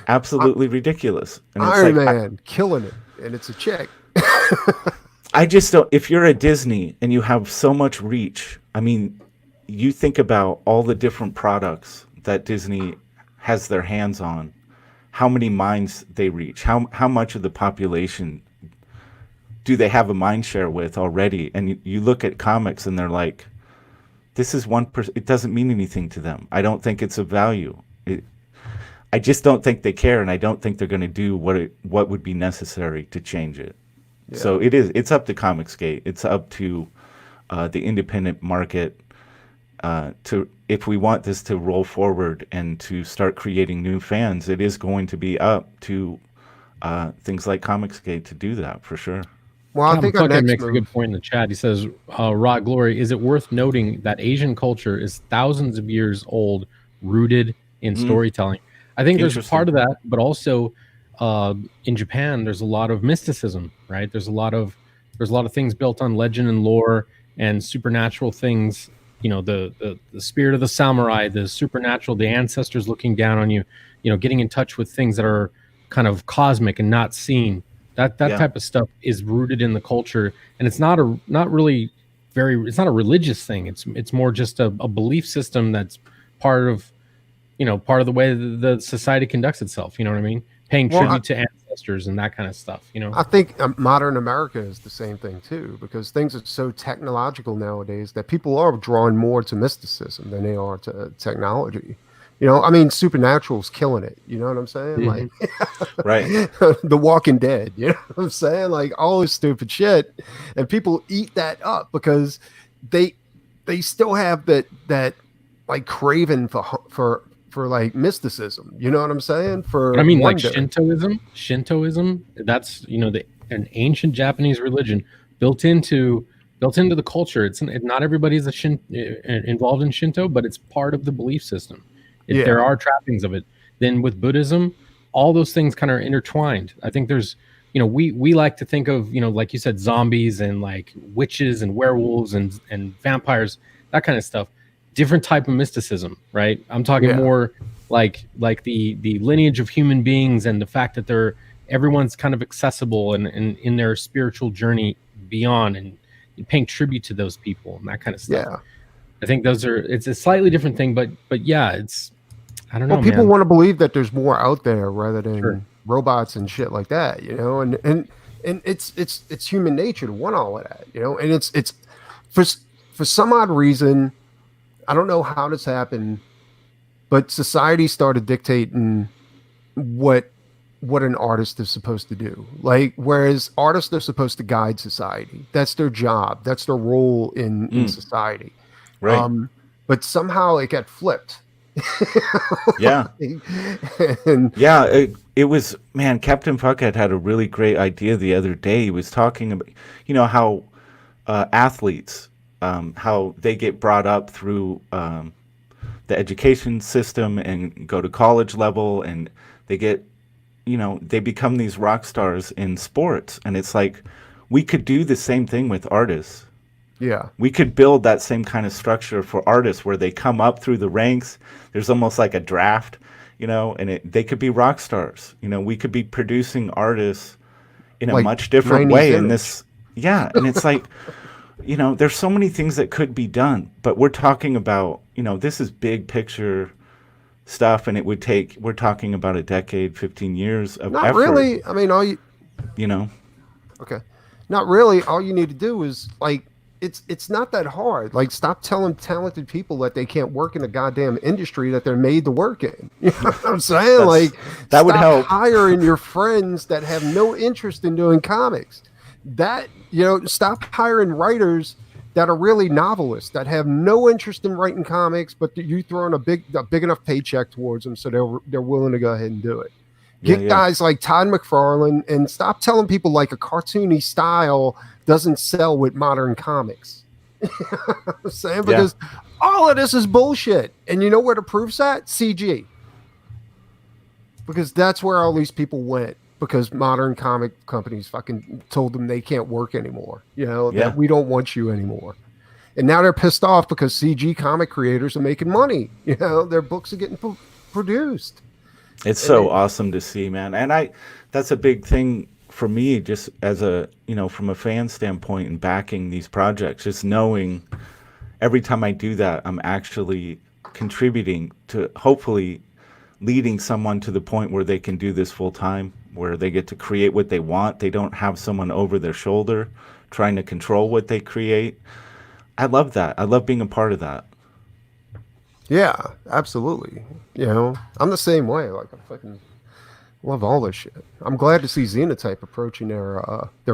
Absolutely ridiculous. And Iron Man killing it, and it's a chick. I just don't. If you're a Disney and you have so much reach, I mean, you think about all the different products that Disney has their hands on, how many minds they reach, how much of the population do they have a mind share with already? And you look at comics and they're like, this is 1%. It doesn't mean anything to them. I don't think it's of value. I just don't think they care, and I don't think they're going to do what would be necessary to change it. Yeah. So it's up to Comicsgate. It's up to the independent market if we want this to roll forward and to start creating new fans, it is going to be up to things like Comicsgate to do that for sure. Well, I think Puckhead makes a good point in the chat. He says, Rot Glory, is it worth noting that Asian culture is thousands of years old, rooted in storytelling? I think there's part of that, but also in Japan, there's a lot of mysticism, right? There's a lot of things built on legend and lore and supernatural things. The spirit of the samurai, the supernatural, the ancestors looking down on you, getting in touch with things that are kind of cosmic and not seen. That type of stuff is rooted in the culture, and it's not a religious thing. It's more just a belief system that's part of the way the society conducts itself. You know what I mean? Paying tribute to ancestors and that kind of stuff, you know? I think modern America is the same thing too, because things are so technological nowadays that people are drawn more to mysticism than they are to technology. You know, I mean, Supernatural's killing it. You know what I'm saying? Mhm. Like, Right. The Walking Dead. You know what I'm saying? Like all this stupid shit, and people eat that up because they still have that like craving for like mysticism. You know what I'm saying? But For I mean, like wonder. Shintoism, that's, you know, an ancient Japanese religion built into the culture. Not everybody's involved in Shinto, but it's part of the belief system. Yeah. There are trappings of it. Then with Buddhism, all those things kind of intertwined. I think there's, you know, we like to think of, you know, like you said, zombies and like witches and werewolves and vampires, that kind of stuff. Different type of mysticism, right? I'm talking Yeah. more like the lineage of human beings and the fact that everyone's kind of accessible and in their spiritual journey beyond, and paying tribute to those people and that kind of stuff. Yeah. I think it's a slightly different thing, but yeah, I don't know, Well, people man. want to believe that there's more out there rather than Sure. robots and shit like that, you know, and it's human nature to want all of that, you know, and it's for some odd reason, I don't know how this happened, but society started dictating what an artist is supposed to do. Like, whereas artists are supposed to guide society, that's their job, that's their role in society. Right. But somehow it got flipped. Yeah. And Yeah, it was, man, Captain Fuckhead had a really great idea the other day. He was talking about, you know, how athletes, how they get brought up through the education system and go to college level, and they get, you know, they become these rock stars in sports. And it's like, we could do the same thing with artists. yeah, We could build that same kind of structure for artists where they come up through the ranks. There's almost like a draft, you know, and they could be rock stars. You know, we could be producing artists in a like much different 90s way in image. this. Yeah. And it's like, you know, there's so many things that could be done, but we're talking about, you know, this is big picture stuff, and we're talking about a decade, 15 years of Not effort, really. I mean, you know? okay, not really. All you need to do is like, it's not that hard. Like, stop telling talented people that they can't work in a goddamn industry that they're made to work in. You know what I'm saying? Like, that would stop help. hiring your friends that have no interest in doing comics. That, you know, stop hiring writers that are really novelists that have no interest in writing comics, but you throwing a big enough paycheck towards them, so they're willing to go ahead and do it. Get Yeah. guys like Todd McFarlane, and stop telling people like a cartoony style doesn't sell with modern comics. You know what I'm saying? Because all of this is bullshit. And you know where the proof's at? CG. Because that's where all these people went. Because modern comic companies fucking told them they can't work anymore. You know, that we don't want you anymore. And now they're pissed off because CG comic creators are making money. You know, their books are getting produced. It's so awesome to see, man. And that's a big thing for me, just as a, you know, from a fan standpoint and backing these projects, just knowing every time I do that, I'm actually contributing to hopefully leading someone to the point where they can do this full time, where they get to create what they want. They don't have someone over their shoulder trying to control what they create. I love that. I love being a part of that. Yeah, absolutely. You know, I'm the same way. Like, I fucking love all this shit. I'm glad to see Xenotype approaching their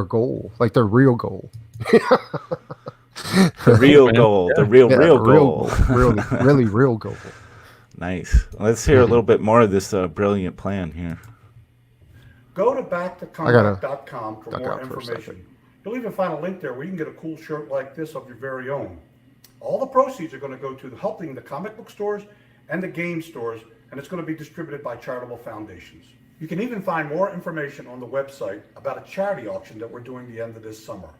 goal, like their real goal. The real goal, the real goal. Really real goal. Nice. Let's hear a little bit more of this brilliant plan here. Go to backtocomeback.com for duck more out for a information. second. You'll even find a link there where you can get a cool shirt like this of your very own. All the proceeds are going to go to helping the comic book stores and the game stores, and it's going to be distributed by charitable foundations. You can even find more information on the website about a charity auction that we're doing the end of this summer.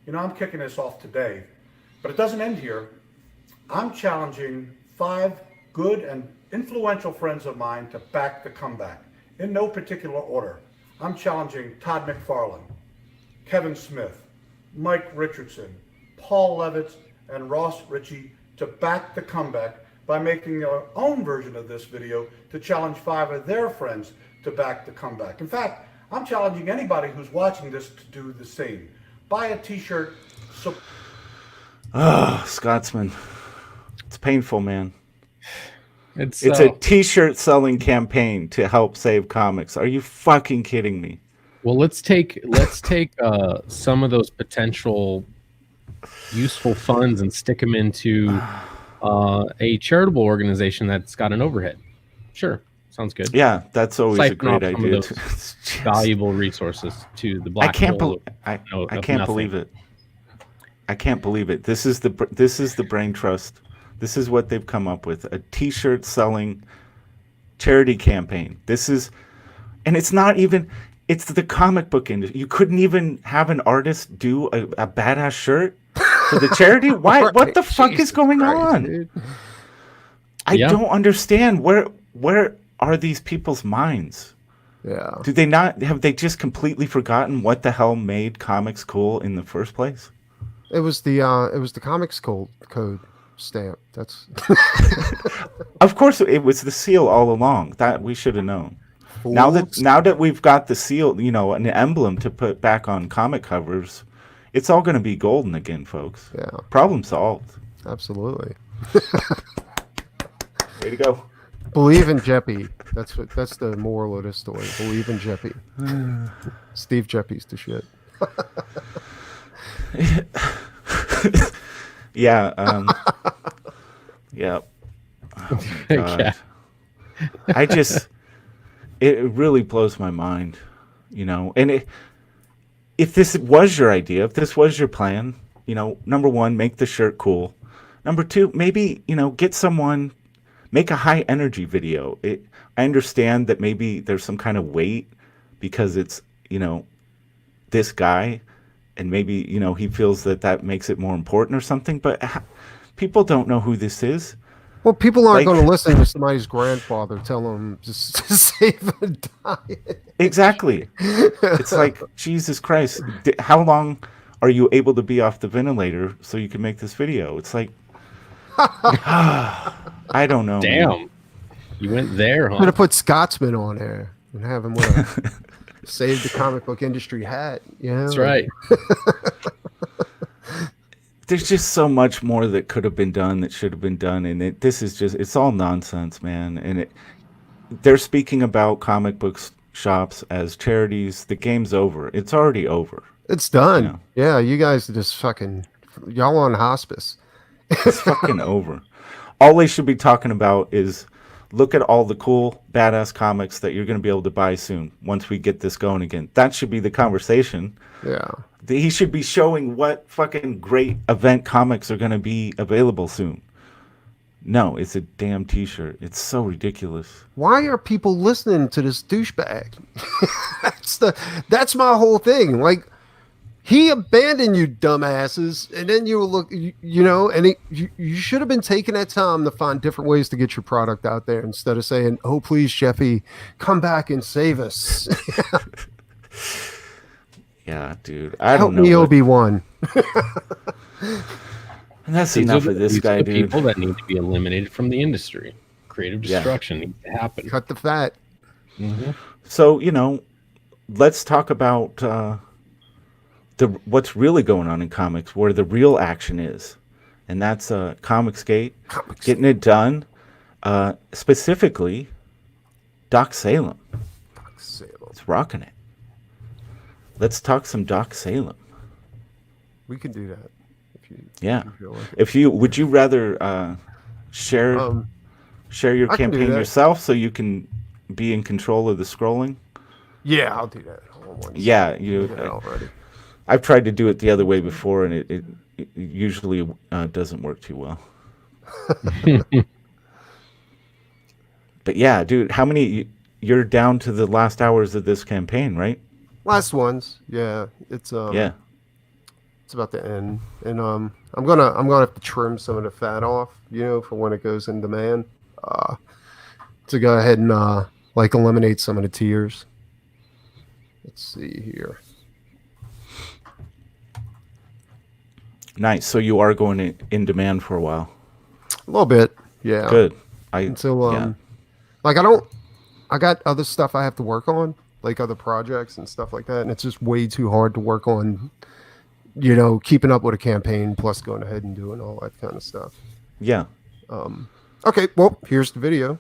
You know, I'm kicking this off today, but it doesn't end here. I'm challenging 5 good and influential friends of mine to back the comeback, in no particular order. I'm challenging Todd McFarlane, Kevin Smith, Mike Richardson, Paul Levitz, and Ross Ritchie to back the comeback by making their own version of this video to challenge 5 of their friends to back the comeback. In fact, I'm challenging anybody who's watching this to do the same. Buy a t-shirt. So Scotsman. It's painful, man. It's a t-shirt selling campaign to help save comics. Are you fucking kidding me? well, let's take some of those potential useful funds and stick them into a charitable organization that's got an overhead. Sure, sounds good. Yeah, that's always a Siphon off great some of idea. those valuable resources to the black I can't hole. I of can't nothing. believe it. I can't believe it. This is the brain trust. This is what they've come up with. A t-shirt selling charity campaign. And it's not even, it's the comic book industry. You couldn't even have an artist do a badass shirt for the charity? Why? Right. What the fuck is Jesus going Christ, on? dude. I Yeah. don't understand. Where are these people's minds? Yeah. Do they not, have they just completely forgotten what the hell made comics cool in the first place? It was the comics code stamp. That's Of course, it was the seal all along. That we should have known. Now that we've got the seal, an emblem to put back on comic covers, it's all going to be golden again, folks. Yeah. Problem solved. Absolutely. Way to go. Believe in Jeppy. That's the moral of this story. Believe in Jeppy. Steve Jeppy's the shit. Yeah. Yeah. Oh my God. Yeah. It really blows my mind, and if this was your idea, if this was your plan, number one, make the shirt cool. Number two, maybe, get someone, make a high energy video. I understand that maybe there's some kind of weight because it's, this guy, and maybe, he feels that makes it more important or something, but people don't know who this is. Well, people aren't Like- going to listen to somebody's grandfather tell them to save a diet. Exactly. It's like, Jesus Christ, how long are you able to be off the ventilator so you can make this video? It's like, I don't know. man. Damn. You went there, I'm huh? going to put Scotsman on there and have him wear a save the comic book industry hat. That's right. There's just so much more that could have been done, that should have been done, and it's all nonsense, man. And they're speaking about comic book shops as charities. The game's over. It's already over. It's done. Yeah. Yeah, you guys are just y'all on hospice. It's fucking over. All they should be talking about is, look at all the cool, badass comics that you're going to be able to buy soon once we get this going again. That should be the conversation. Yeah. He should be showing what fucking great event comics are going to be available soon. No, it's a damn t-shirt. It's so ridiculous. Why are people listening to this douchebag? That's my whole thing. Like, he abandoned you dumbasses, and then you look, and you should have been taking that time to find different ways to get your product out there instead of saying, "Oh, please, Sheffy, come back and save us." Yeah, dude. I Help don't know. me, Obi-Wan. And that's These enough are of this these guy, are the dude. people that need to be eliminated from the industry. Creative Yeah. destruction needs to happen. Cut the fat. So, let's talk about what's really going on in comics, where the real action is. And that's Comicsgate, getting it done. Specifically, Doc Salem. It's rocking it. Let's talk some Doc Salem. We can do that. Yeah. If you feel like it. Would you rather share your I can do campaign that. yourself so you can be in control of the scrolling? Yeah, I'll do that. Hold on one second. Yeah, I you. did that already. I've tried to do it the other way before, and it usually doesn't work too well. But yeah, dude, how many? You're down to the last hours of this campaign, right? Last ones. Yeah, it's Yeah. it's about to end, and I'm gonna have to trim some of the fat off, for when it goes in demand, to go ahead and eliminate some of the tiers. Let's see here. Nice. So you are going in demand for a while. A little bit, yeah. Good. Until yeah. I got other stuff I have to work on, like other projects and stuff like that, and it's just way too hard to work on, keeping up with a campaign plus going ahead and doing all that kind of stuff. Yeah. Okay, well, here's the video.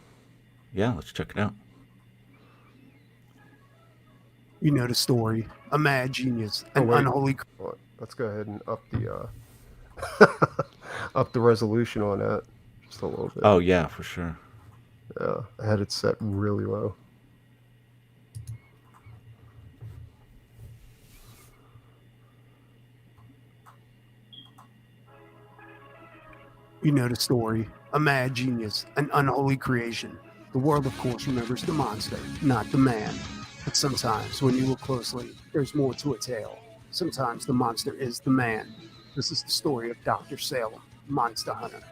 Yeah, let's check it out. You know the story. A mad genius, an unholy. Let's go ahead and up the up the resolution on that just a little bit. Oh yeah, for sure. Yeah, I had it set really low. You know the story. A mad genius, an unholy creation. The world, of course, remembers the monster, not the man. But sometimes, when you look closely, there's more to a tale. Sometimes the monster is the man. This is the story of Dr. Salem, Monster Hunter.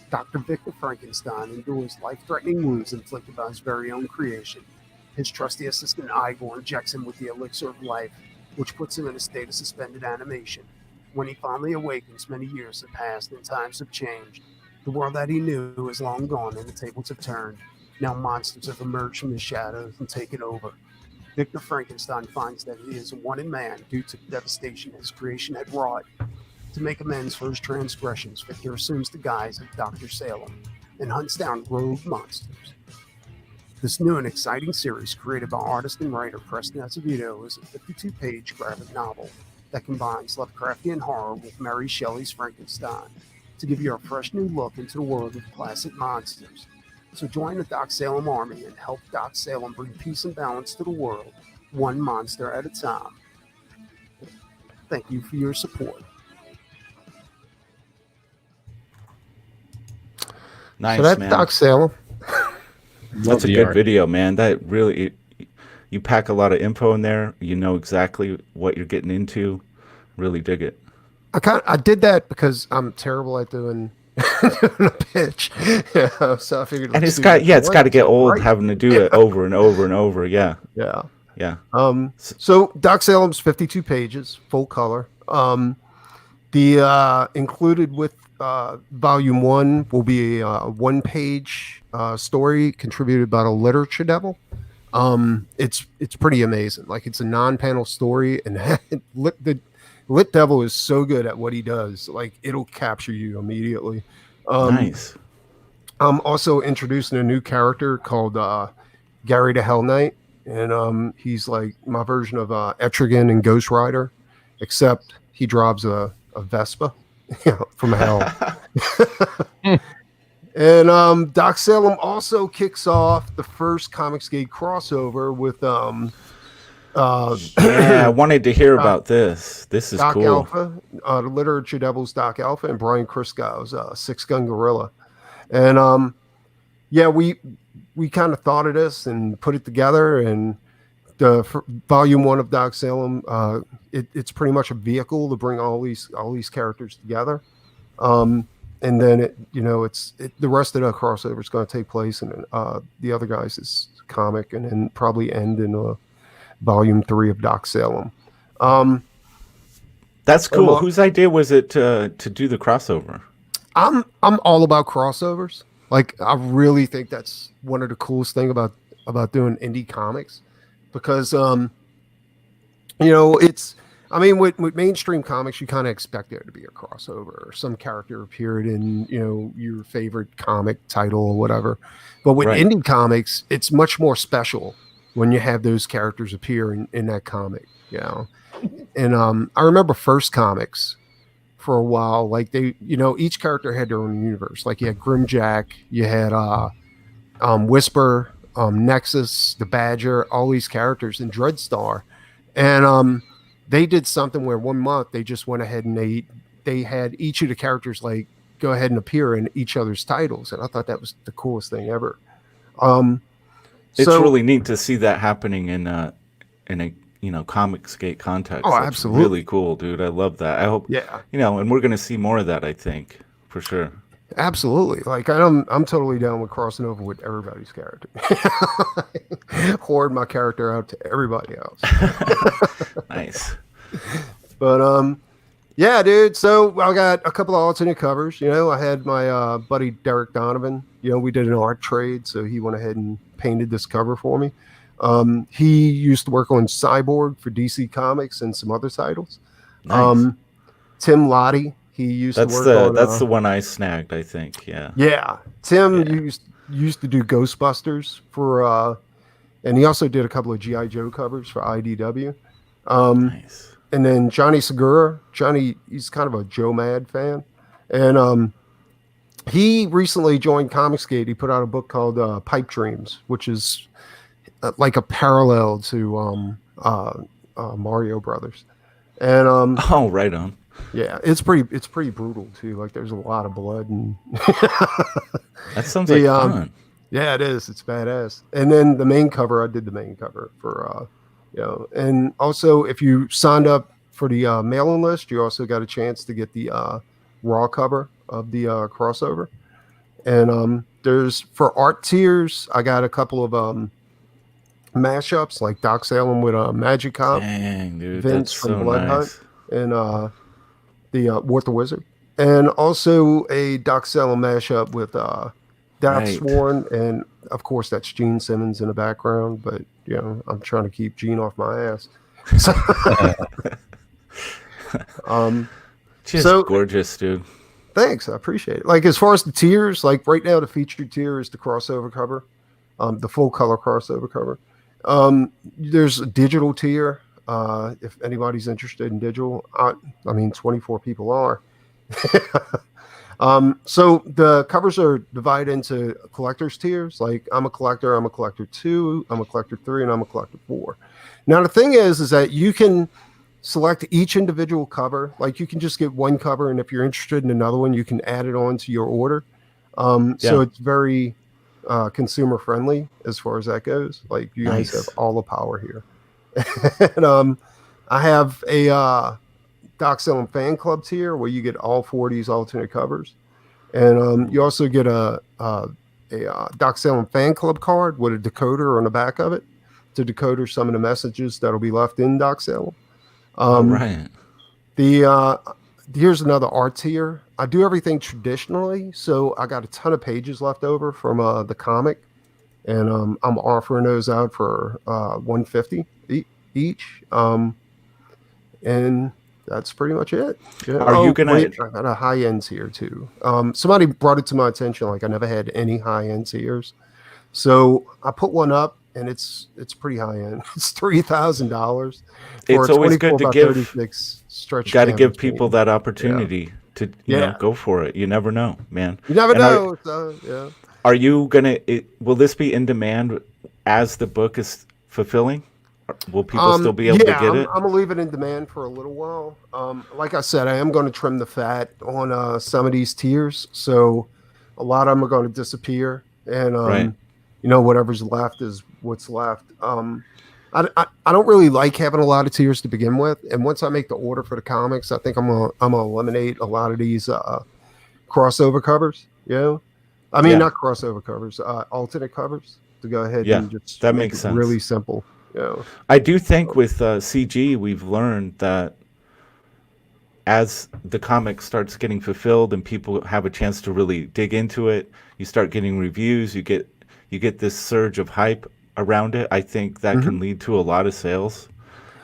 Dr. Victor Frankenstein endures life-threatening wounds inflicted by his very own creation. His trusty assistant Igor injects him with the elixir of life, which puts him in a state of suspended animation. When he finally awakens, many years have passed and times have changed. The world that he knew is long gone and the tables have turned. Now monsters have emerged from the shadows and taken over. Victor Frankenstein finds that he is a wanted man due to the devastation his creation had wrought. To make amends for his transgressions, Victor assumes the guise of Dr. Salem and hunts down rogue monsters. This new and exciting series, created by artist and writer Preston Acevedo, is a 52-page graphic novel that combines Lovecraftian horror with Mary Shelley's Frankenstein to give you a fresh new look into the world of classic monsters. So join the Doc Salem army and help Doc Salem bring peace and balance to the world, one monster at a time. Thank you for your support. Nice, So that's man. Doc Salem. That's a good video, man. That really, you pack a lot of info in there. You know exactly what you're getting into. Really dig it. I did that because I'm terrible at doing a pitch. Yeah, so I figured. And it's got to get old having to do it over and over and over. Yeah. Yeah. Yeah. So Doc Salem's 52 pages, full color. The included with volume 1 will be a 1-page story contributed by the Literature Devil. It's pretty amazing. Like, it's a non-panel story, and the Lit Devil is so good at what he does. Like, it'll capture you immediately. Nice. I'm also introducing a new character called Gary the Hell Knight, and he's like my version of Etrigan and Ghost Rider, except he drives a Vespa from hell. And Doc Salem also kicks off the first Comicsgate crossover with yeah, I wanted to hear about this. This is Doc cool. Alpha, the Literature Devil's Doc Alpha, and Brian Kriskow's Six Gun Gorilla. And yeah, we kind of thought of this and put it together. And the volume 1 of Doc Salem, it's pretty much a vehicle to bring all these characters together. And then the rest of the crossover is going to take place in the other guys' comic, and then probably end in volume 3 of Doc Salem. That's cool. Whose idea was it to do the crossover? I'm all about crossovers. Like, I really think that's one of the coolest thing about doing indie comics, because it's, I mean, with mainstream comics, you kind of expect there to be a crossover or some character appeared in, your favorite comic title or whatever. But with indie comics, it's much more special when you have those characters appear in that comic, And I remember First Comics for a while, like they, each character had their own universe. Like, you had Grimjack, you had Whisper, Nexus, the Badger, all these characters, and Dreadstar. And they did something where one month they just went ahead and they had each of the characters like go ahead and appear in each other's titles, and I thought that was the coolest thing ever. It's really neat to see that happening in a Comicsgate context. Oh, That's absolutely, really cool, dude. I love that. I hope, and we're gonna see more of that. I think for sure. Absolutely. Like, I'm totally down with crossing over with everybody's character. Hoard my character out to everybody else. Nice. But yeah, dude. So I got a couple of alternate covers. I had my buddy Derek Donovan. We did an art trade, so he went ahead and painted this cover for me. He used to work on Cyborg for DC Comics and some other titles. Nice. Tim Lottie, he used to work on. That's the one I snagged, I think. Yeah. Yeah, Tim Yeah. used to do Ghostbusters for, and he also did a couple of GI Joe covers for IDW. Nice. And then Johnny Segura, he's kind of a Joe Mad fan, and he recently joined Comicsgate. He put out a book called Pipe Dreams, which is like a parallel to Mario Brothers. And Oh, right on. yeah, it's pretty brutal too. Like there's a lot of blood and That sounds like fun. yeah, it is. It's badass. And then the main cover, I did the main cover for and also if you signed up for the mailing list, you also got a chance to get the raw cover of the crossover. And there's for art tiers, I got a couple of mashups like Doc Salem with Magic Cop, Dang, dude, Vince that's from so Blood nice. Hunt, and the Wart the Wizard, and also a Doc Salem mashup with Death Right. Sworn, and of course that's Gene Simmons in the background. But I'm trying to keep Gene off my ass. So, Just so- gorgeous, dude. thanks, I appreciate it. Like as far as the tiers, like right now the featured tier is the crossover cover, the full color crossover cover. There's a digital tier. If anybody's interested in digital, I mean 24 people are. So the covers are divided into collectors tiers. Like I'm a collector 2, I'm a collector 3, and I'm a collector 4. Now the thing is that you can select each individual cover. Like you can just get one cover, and if you're interested in another one, you can add it on to your order. So Yeah. it's very consumer friendly as far as that goes. Like you guys Nice. have all the power here. And I have a Doc Salem fan club tier where you get all 40s alternate covers, and you also get a Doc Salem fan club card with a decoder on the back of it to decode some of the messages that'll be left in Doc Salem. All right. Here's another art tier. I do everything traditionally, so I got a ton of pages left over from the comic, and I'm offering those out for $150 each. And that's pretty much it. Yeah. Are you gonna- I got a high end tier too. Somebody brought it to my attention, like I never had any high end tiers, so I put one up, and it's pretty high end. It's $3,000. It's always good to give. Stretch. Got to give canvas people painting. that opportunity to Yeah. go for it. You never know, man. You never And know. So, yeah. Are you gonna? Will this be in demand as the book is fulfilling? Will people still be able to get it? I'm gonna leave it in demand for a little while. Like I said, I am going to trim the fat on some of these tiers, so a lot of them are going to disappear, and Right. whatever's left is what's left. I don't really like having a lot of tiers to begin with, and once I make the order for the comics, I think I'm gonna eliminate a lot of these crossover covers. I mean Yeah. not crossover covers, alternate covers, to go ahead Yeah, and just that make makes it sense. really simple. I do think with CG, we've learned that as the comic starts getting fulfilled and people have a chance to really dig into it, you start getting reviews. You get this surge of hype around it. I think that can lead to a lot of sales,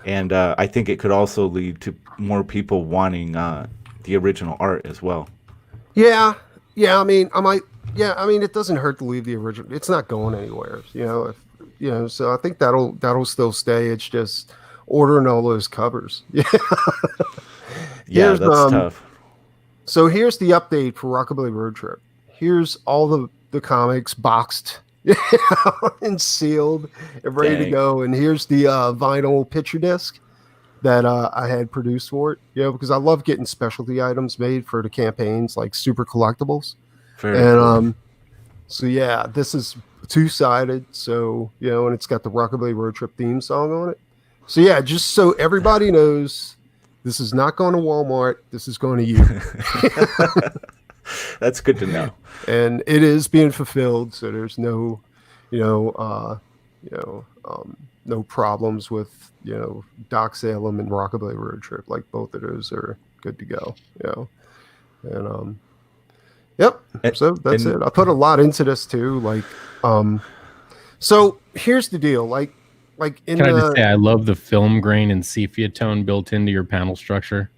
and I think it could also lead to more people wanting the original art as well. Yeah. I mean, it doesn't hurt to leave the original. It's not going anywhere. So I think that'll still stay. It's just ordering all those covers. Yeah. Yeah, Here's, that's tough. So here's the update for Rockabilly Road Trip. Here's all the comics boxed and sealed and ready to Dang. go. And here's the vinyl picture disc that I had produced for it. Because I love getting specialty items made for the campaigns, like super collectibles. Very And cool. so yeah, this is 2-sided. So and it's got the Rockabilly Road Trip theme song on it. So yeah, just so everybody knows, this is not going to Walmart. This is going to you. That's good to know. And it is being fulfilled, so there's no no problems with Doc Salem and Rockabilly Road Trip. Like both of those are good to go. And yep. So that's it. I put a lot into this too. Like so here's the deal. Like like in Can I just the say I love the film grain and sepia tone built into your panel structure.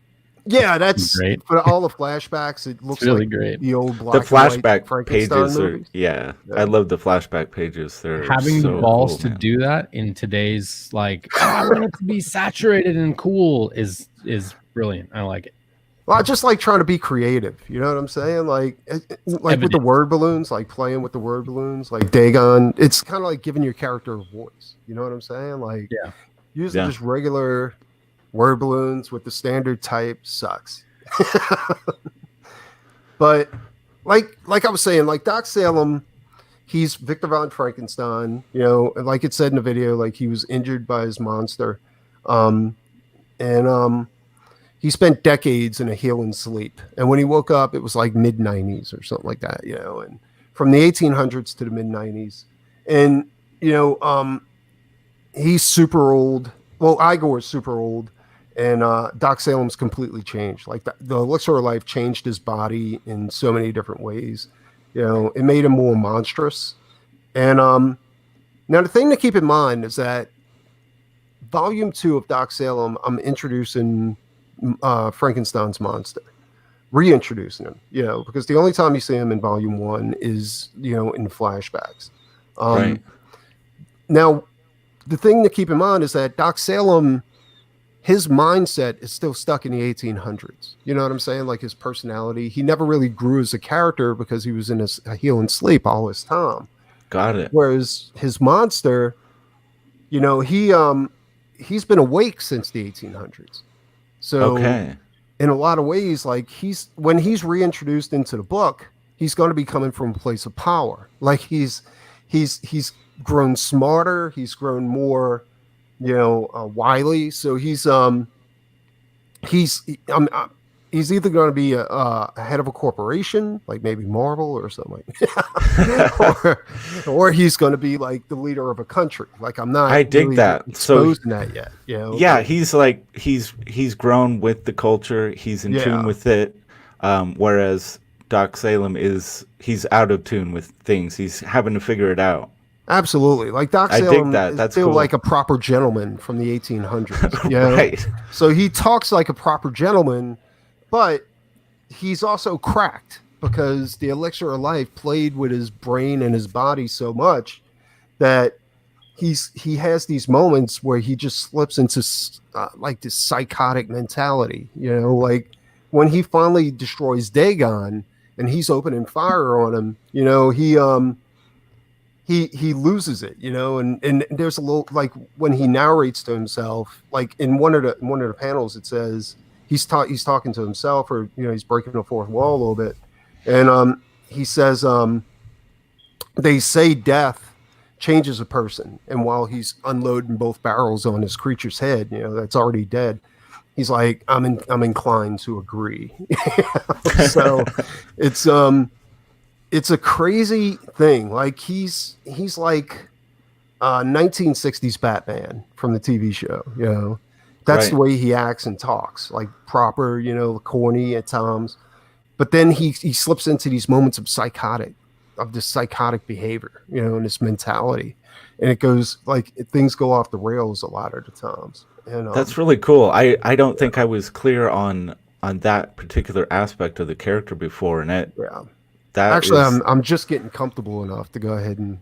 yeah, that's great. for all the flashbacks. It looks really like great. the old The black and white flashback Frankenstein pages are, movies. yeah, Yeah. I love the flashback pages. They're Having so the balls cool, to man. do that in today's like, oh, I want it to be saturated and cool is brilliant. I like it. Well, I just like trying to be creative. You know what I'm saying? Like with the evident. word balloons, like playing with the word balloons, like Dagon. It's kind of like giving your character a voice. You know what I'm saying? Like Yeah. using Yeah. just regular word balloons with the standard type sucks. But like I was saying, like Doc Salem, he's Victor von Frankenstein. You know, and like it said in the video, like he was injured by his monster, and he spent decades in a healing sleep. And when he woke up, it was like mid 90s or something like that, you know, and from the 1800s to the mid 90s. And, you know, he's super old. Well, Igor is super old. And Doc Salem's completely changed. Like the elixir of life changed his body in so many different ways. You know, it made him more monstrous. And now the thing to keep in mind is that volume 2 of Doc Salem, I'm introducing Frankenstein's monster, reintroducing him, you know, because the only time you see him in volume 1 is, you know, in flashbacks. Right. Now, the thing to keep in mind is that Doc Salem, his mindset is still stuck in the 1800s. You know what I'm saying? Like his personality, he never really grew as a character because he was in a heal and sleep all his time. Got it. Whereas his monster, you know, he's been awake since the 1800s. So Okay. in a lot of ways, like when he's reintroduced into the book, he's going to be coming from a place of power. Like he's grown smarter, he's grown more, you know, wily. So he's either going to be a head of a corporation, like maybe Marvel or something like that, or he's going to be like the leader of a country. Like I'm not. I dig really that. exposing that yet. You know? Yeah, Like, he's like he's grown with the culture. He's in Yeah. tune with it. Whereas Doc Salem he's out of tune with things. He's having to figure it out. absolutely. Like Doc I dig Salem that. is That's still cool. like a proper gentleman from the 1800s. You know? Right. So he talks like a proper gentleman, but he's also cracked because the elixir of life played with his brain and his body so much that he has these moments where he just slips into like this psychotic mentality, you know, like when he finally destroys Dagon and he's opening fire on him, you know, he loses it, you know, and there's a little, like when he narrates to himself, like in one of the panels, it says he's talking to himself, or, you know, he's breaking the fourth wall a little bit. And he says, they say death changes a person. And while he's unloading both barrels on his creature's head, you know, that's already dead, he's like, I'm inclined to agree. So it's a crazy thing. Like he's like 1960s Batman from the TV show, you know. That's Right. the way he acts and talks, like proper, you know, corny at times. But then he slips into these moments of this psychotic behavior, you know, and this mentality. And it goes like things go off the rails a lot of the times. And That's really cool. I don't think I was clear on that particular aspect of the character before, and yeah. that Actually, is, I'm just getting comfortable enough to go ahead and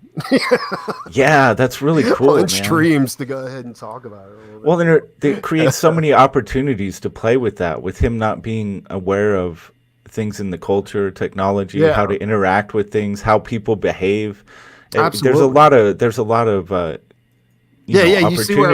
yeah, that's really cool, on man. streams to go ahead and talk about it a little bit. Well, then it creates so many opportunities to play with that, with him not being aware of things in the culture, technology, Yeah. how to interact with things, how people behave. Absolutely. There's a lot of You see where I'm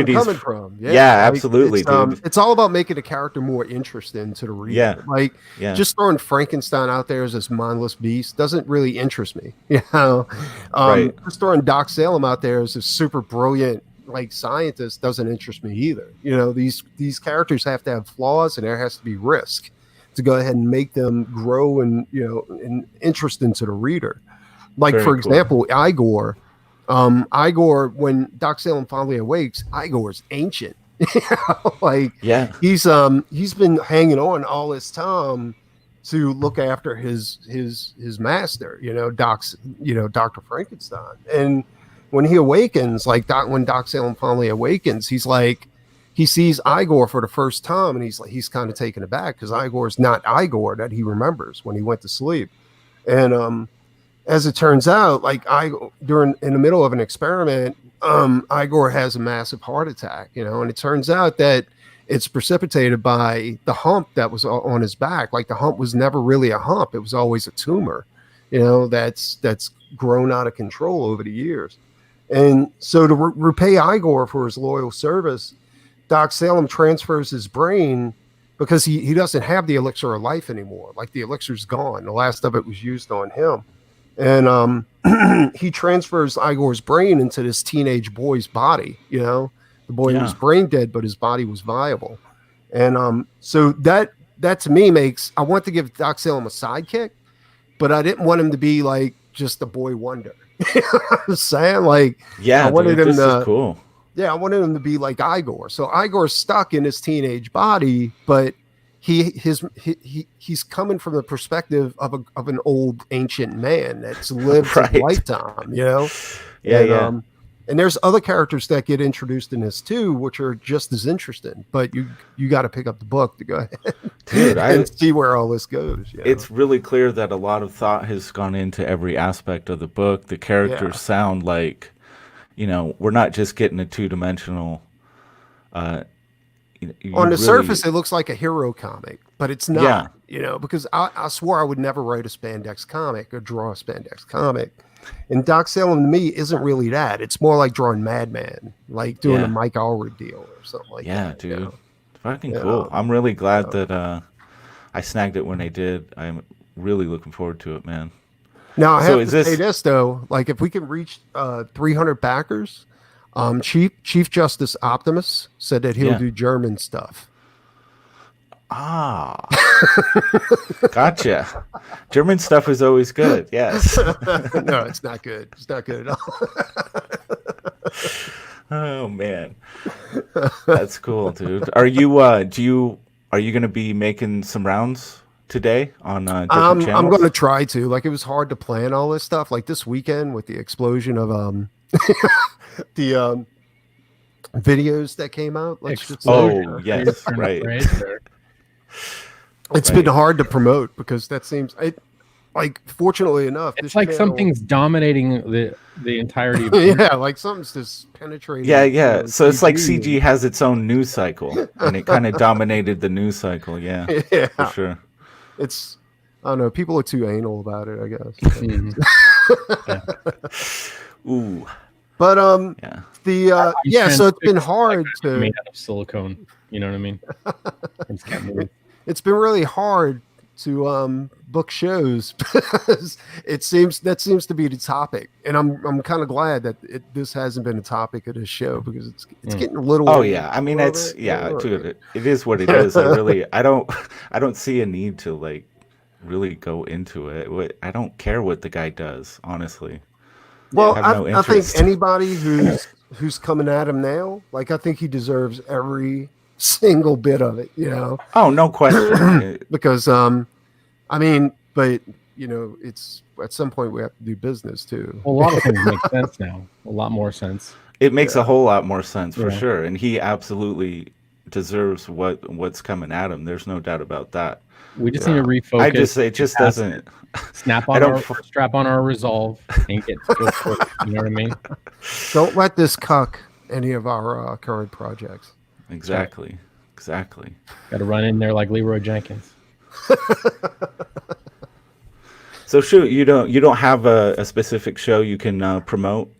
opportunities. coming from. Yeah, like, absolutely, dude. It's all about making a character more interesting to the reader. Yeah. Like Yeah. just throwing Frankenstein out there as this mindless beast doesn't really interest me. You know, Right. just throwing Doc Salem out there as a super brilliant like scientist doesn't interest me either. You know, these characters have to have flaws, and there has to be risk to go ahead and make them grow and, you know, and interesting to the reader. Like Very for cool. example, Igor. Igor, when Doc Salem finally awakes, Igor's ancient. Like Yeah. he's been hanging on all this time to look after his master, you know, Dr. Frankenstein. And when he awakens, like when Doc Salem finally awakens, he's like, he sees Igor for the first time, and he's kind of taken aback because Igor's not Igor that he remembers when he went to sleep. And as it turns out, like in the middle of an experiment, Igor has a massive heart attack, and it turns out that it's precipitated by the hump that was on his back. Like the hump was never really a hump; it was always a tumor, that's grown out of control over the years. And so to repay Igor for his loyal service, Doc Salem transfers his brain because he doesn't have the elixir of life anymore. Like the elixir's gone. The last of it was used on him. And he transfers Igor's brain into this teenage boy's body. The boy was brain dead, but his body was viable. And so that to me I want to give Doc Salem a sidekick, but I didn't want him to be like just a boy wonder. You know what I'm saying? Like, yeah, I wanted dude, him this is cool. Yeah, I wanted him to be like Igor. So Igor's stuck in his teenage body, but he's coming from the perspective of an old ancient man that's lived a lifetime, Yeah. And there's other characters that get introduced in this too, which are just as interesting. But you got to pick up the book to go ahead, dude, and see where all this goes. It's really clear that a lot of thought has gone into every aspect of the book. The characters sound like, we're not just getting a two-dimensional. On the surface, it looks like a hero comic, but it's not. Because I swore I would never write a spandex comic or draw a spandex comic. And Doc Salem to me isn't really that. It's more like drawing Madman, like doing a Mike Allred deal or something like that. Yeah, dude. Fucking cool. I'm really glad that I snagged it when I did. I'm really looking forward to it, man. Now, I have to say this, though. Like, if we can reach 300 backers, Chief Justice Optimus said that he'll do German stuff. Ah, gotcha. German stuff is always good. Yes. No, it's not good. It's not good at all. Oh man, that's cool, dude. Are you going to be making some rounds today on different channels? I'm going to try to. Like, it was hard to plan all this stuff. Like this weekend with the explosion of the videos that came out. Yes, right. It's been hard to promote because that seems like, fortunately enough, it's like something's dominating the entirety of like something's just penetrating. Yeah. So it's like CG has its own news cycle, and it kind of dominated the news cycle. Yeah, for sure. It's, I don't know, people are too anal about it, I guess. Ooh. But so it's been hard to made out of silicone. You know what I mean? It's been really hard to book shows because that seems to be the topic, and I'm kind of glad that this hasn't been a topic of this show because it's getting a little. Oh yeah, I mean dude, it is what it is. I don't see a need to like really go into it. I don't care what the guy does, honestly. Well, I think anybody who's coming at him now, like, I think he deserves every single bit of it, Oh, no question. Because it's at some point we have to do business too. A lot of things make sense now. A lot more sense. It makes a whole lot more sense for sure, and he absolutely deserves what's coming at him. There's no doubt about that. We just need to refocus. It just doesn't strap on our resolve and get to it. You know what I mean? Don't let this cuck any of our current projects. Exactly. Got to run in there like Leroy Jenkins. So shoot, you don't have a specific show you can promote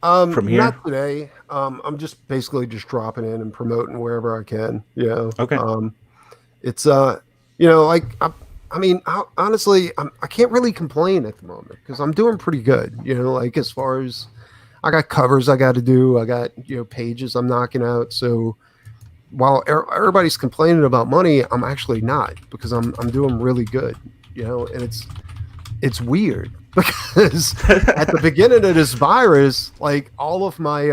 from here? Not today. I'm just basically just dropping in and promoting wherever I can. Okay. It's honestly, I can't really complain at the moment because I'm doing pretty good. Like, as far as I got covers I got to do, I got pages I'm knocking out. So while everybody's complaining about money, I'm actually not, because I'm doing really good. And it's weird because at the beginning of this virus, like, all of my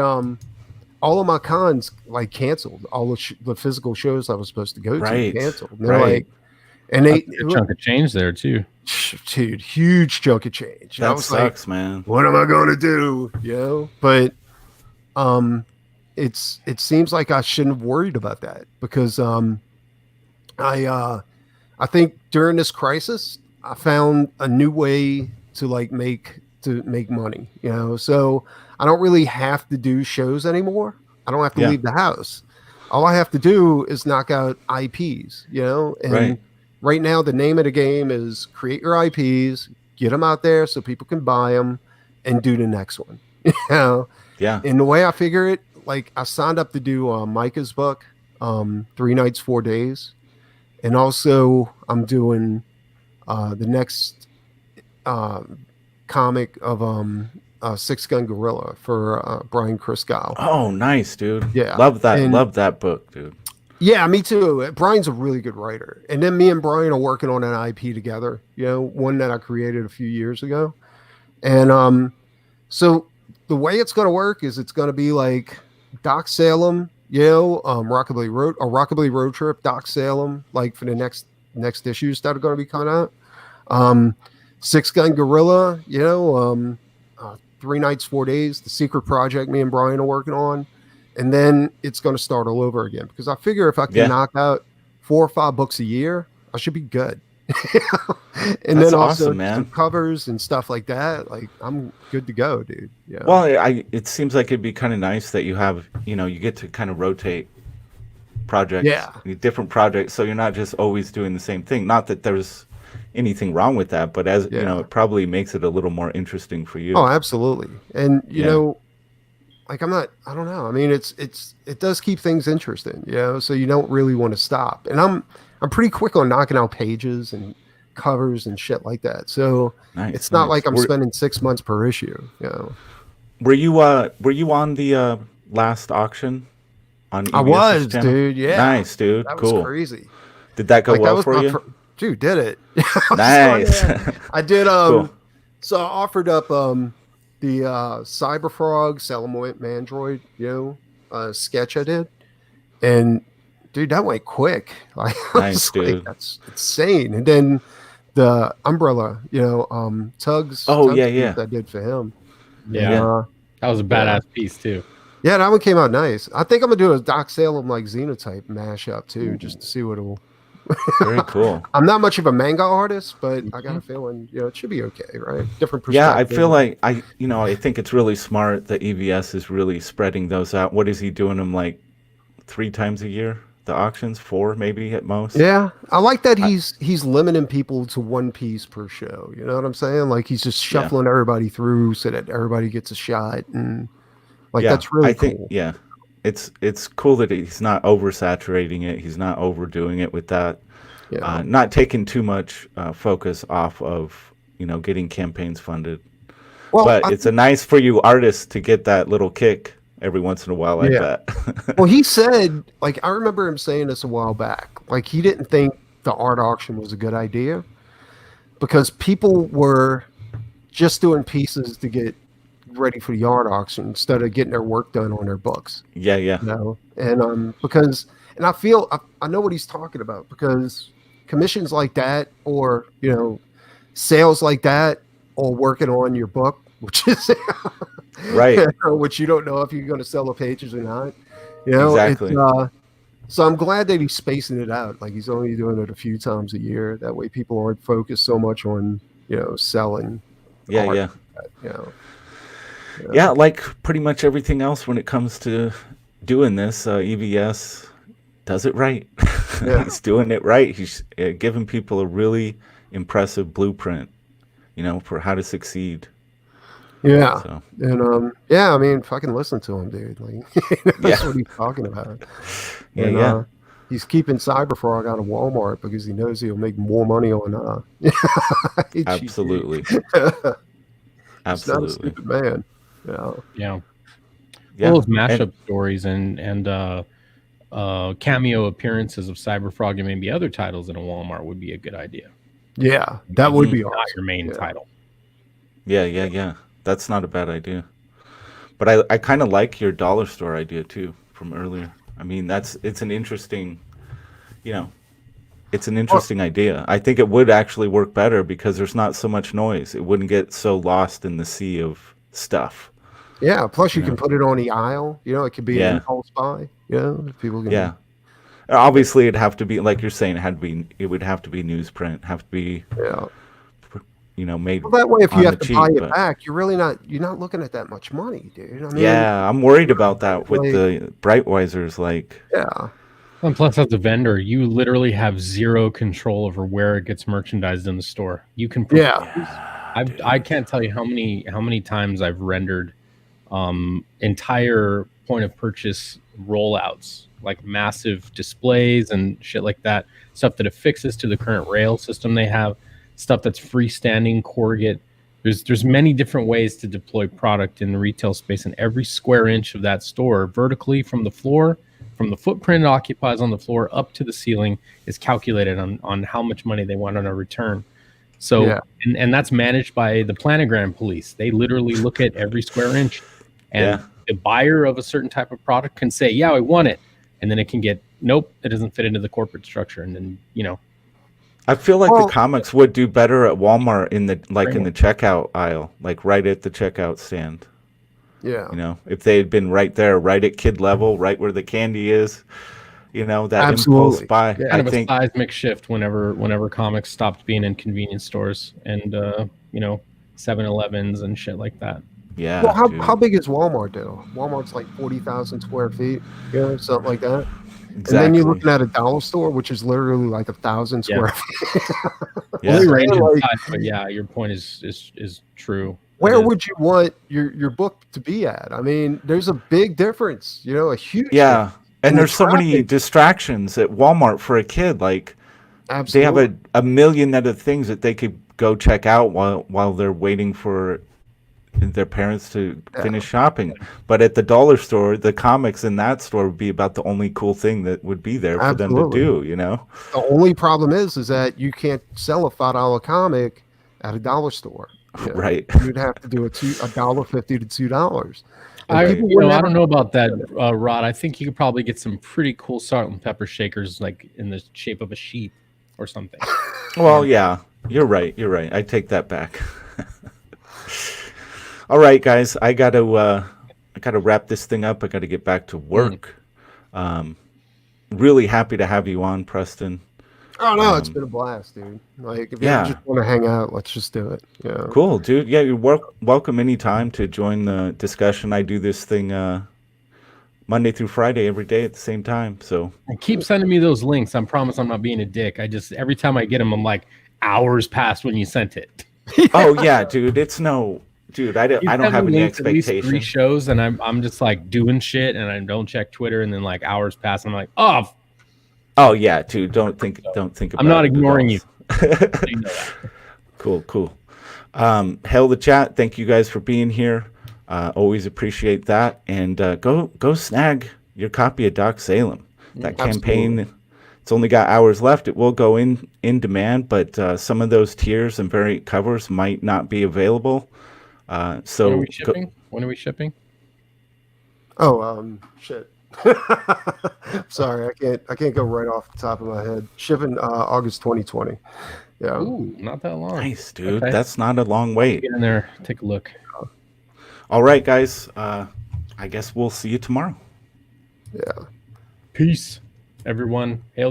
cons like canceled. All the physical shows I was supposed to go to canceled. And they're like, And That's a good chunk of change there too. dude, huge chunk of change. And I That was sucks, like, man. what am I gonna do? But it seems like I shouldn't have worried about that because I think during this crisis I found a new way to make money, so I don't really have to do shows anymore. I don't have to Yeah. leave the house. All I have to do is knock out IPs, and Right. right now the name of the game is create your IPs, get them out there so people can buy them and do the next one. Yeah. And the way I figure it, like I signed up to do Micah's book, 3 Nights 4 Days, and also I'm doing the next comic of Six Gun Gorilla for Brian Christgau. Oh, nice, dude. Yeah. Love that. And- Love that book, dude. Yeah, me too. Brian's a really good writer. And then me and Brian are working on an IP together, one that I created a few years ago. And so the way it's going to work is it's going to be like Doc Salem, Rockabilly Road Trip, Doc Salem, like for the next issues that are going to be coming out. Six Gun Gorilla, 3 Nights 4 Days, the secret project me and Brian are working on. And then it's going to start all over again because I figure if I can knock out 4 or 5 books a year, I should be good. And That's then also awesome, man. some covers and stuff like that. Like I'm good to go, dude. Yeah. Well, it seems like it'd be kind of nice that you have, you get to kind of rotate projects, different projects, so you're not just always doing the same thing. Not that there's anything wrong with that, but as it probably makes it a little more interesting for you. Oh, absolutely. And you know, like I don't know. I mean, it does keep things interesting, so you don't really want to stop. And I'm pretty quick on knocking out pages and covers and shit like that. So it's not like I'm spending 6 months per issue, Were you on the last auction on EBS's I was, channel? dude. Yeah. Nice, dude. That cool. was crazy. Did that go well for you? Dude, did it. Nice. I did Cool. So I offered up the Cyberfrog Salamandroid Mandroid, sketch I did. And dude, that went quick. Like, Nice, dude. That's insane. And then the Umbrella, Tugs. Oh, Tugs yeah, piece yeah. I did for him. Yeah. That was a badass piece too. Yeah, that one came out nice. I think I'm gonna do a Doc Salem like Xenotype mashup too, just to see what it'll. Very cool. I'm not much of a manga artist, but I got a feeling, it should be okay, right? Different perspective. Yeah, I feel like I think it's really smart that EVS is really spreading those out. What is he doing them like 3 times a year? The auctions, 4 maybe at most. Yeah, I like that he's limiting people to 1 piece per show. You know what I'm saying? Like he's just shuffling everybody through so that everybody gets a shot, and that's really cool. I think it's cool that he's not oversaturating it. He's not overdoing it with that. Yeah. Not taking too much focus off of getting campaigns funded. Well, but it's a nice for you artists to get that little kick every once in a while like that. Well, he said, like, I remember him saying this a while back. Like, he didn't think the art auction was a good idea because people were just doing pieces to get ready for the art auction instead of getting their work done on their books. Yeah. And I know what he's talking about because commissions like that, or sales like that, or working on your book, which is right, which you don't know if you're going to sell the pages or not. Exactly. So I'm glad that he's spacing it out. Like he's only doing it a few times a year. That way, people aren't focused so much on selling. Yeah. art, Yeah, like pretty much everything else when it comes to doing this, EVS does it right. Yeah. He's doing it right. He's giving people a really impressive blueprint, for how to succeed. Yeah. So. And I mean, fucking listen to him, dude. Like that's what he's talking about. And, he's keeping Cyberfrog out of Walmart because he knows he'll make more money on Absolutely. He's not a stupid man. Yeah. All those mashup stories and cameo appearances of Cyberfrog and maybe other titles in a Walmart would be a good idea. Yeah, that would be awesome. Not your main title. Yeah. That's not a bad idea. But I kind of like your dollar store idea too from earlier. I mean, it's an interesting, it's an interesting idea. I think it would actually work better because there's not so much noise. It wouldn't get so lost in the sea of stuff. Yeah. Plus, you Yeah. can put it on the aisle. You know, it could be Yeah. an impulse buy. You know, if people can. Yeah. Obviously, it'd have to be like you're saying. It would have to be newsprint. Have to be Yeah. made. Well, that way, if on you have the to buy cheap, it but- back, you're not looking at that much money, dude. I mean, Yeah, I'm worried about that with like- the Breitweisers. Like, yeah. And plus, as a vendor, you literally have zero control over where it gets merchandised in the store. You can, I can't tell you how many times I've rendered entire point of purchase rollouts, like massive displays and shit like that, stuff that affixes to the current rail system they have, stuff that's freestanding corrugate. There's many different ways to deploy product in the retail space, and every square inch of that store, vertically from the floor, from the footprint it occupies on the floor up to the ceiling, is calculated on how much money they want on a return. So, Yeah. and that's managed by the planogram police. They literally look at every square inch, and the buyer of a certain type of product can say, "Yeah, I want it," and then it can get, "Nope, it doesn't fit into the corporate structure," and then I feel like Well- the comics would do better at Walmart in the checkout aisle, like right at the checkout stand. Yeah. If they had been right there, right at kid level, right where the candy is, that impulse Absolutely. buy. Yeah. I kind of think a seismic shift whenever comics stopped being in convenience stores and 7-Elevens and shit like that. Yeah. Well, dude. how big is Walmart, though? Walmart's like 40,000 square feet, something like that. Exactly. And then you're looking at a dollar store, which is literally like 1,000 Yeah. square feet. Yeah. Well, they range in Like- size, but yeah, your point is true. Where It is. would you want your book to be at? I mean, there's a big difference, a huge Yeah. difference. And And the there's so many traffic- distractions at Walmart for a kid. Like Absolutely. they have a million other things that they could go check out while they're waiting for their parents to finish shopping. But at the dollar store, the comics in that store would be about the only cool thing that would be there for them to Absolutely. do, The only problem is that you can't sell a $5 comic at a dollar store. Right. You'd have to do $1.50 to $2. I people would never- don't know about that, Rod. I think you could probably get some pretty cool salt and pepper shakers, like in the shape of a sheep or something. Well, yeah, you're right. I take that back. All right, guys, I gotta wrap this thing up. I gotta get back to work. Really happy to have you on, Preston. Oh no, it's been a blast, dude. Like, if you ever just want to hang out, let's just do it. Yeah. Cool, dude. Yeah, you're welcome anytime to join the discussion. I do this thing Monday through Friday every day at the same time. So And keep sending me those links. I promise I'm not being a dick. Every time I get them, I'm like, hours passed when you sent it. oh yeah, dude. I don't have any At least 3 expectations. shows, and I'm just like doing shit, and I don't check Twitter, and then like hours pass, and I'm like, oh, Oh yeah, dude. Don't think about I'm not it at ignoring all. you. You know that. Cool. Hail the chat. Thank you guys for being here. Always appreciate that. And go snag your copy of Doc Salem. That campaign, it's only got hours left. It will go in demand, but some of those tiers and variant covers might not be available. So When are we shipping? When are we shipping? Oh, shit. Sorry, I can't go right off the top of my head. Shipping August 2020. Yeah. Ooh, not that long. nice, dude. Okay. That's not a long wait. Get in there, take a look. All right, guys. I guess we'll see you tomorrow. Yeah. Peace, everyone. Hail the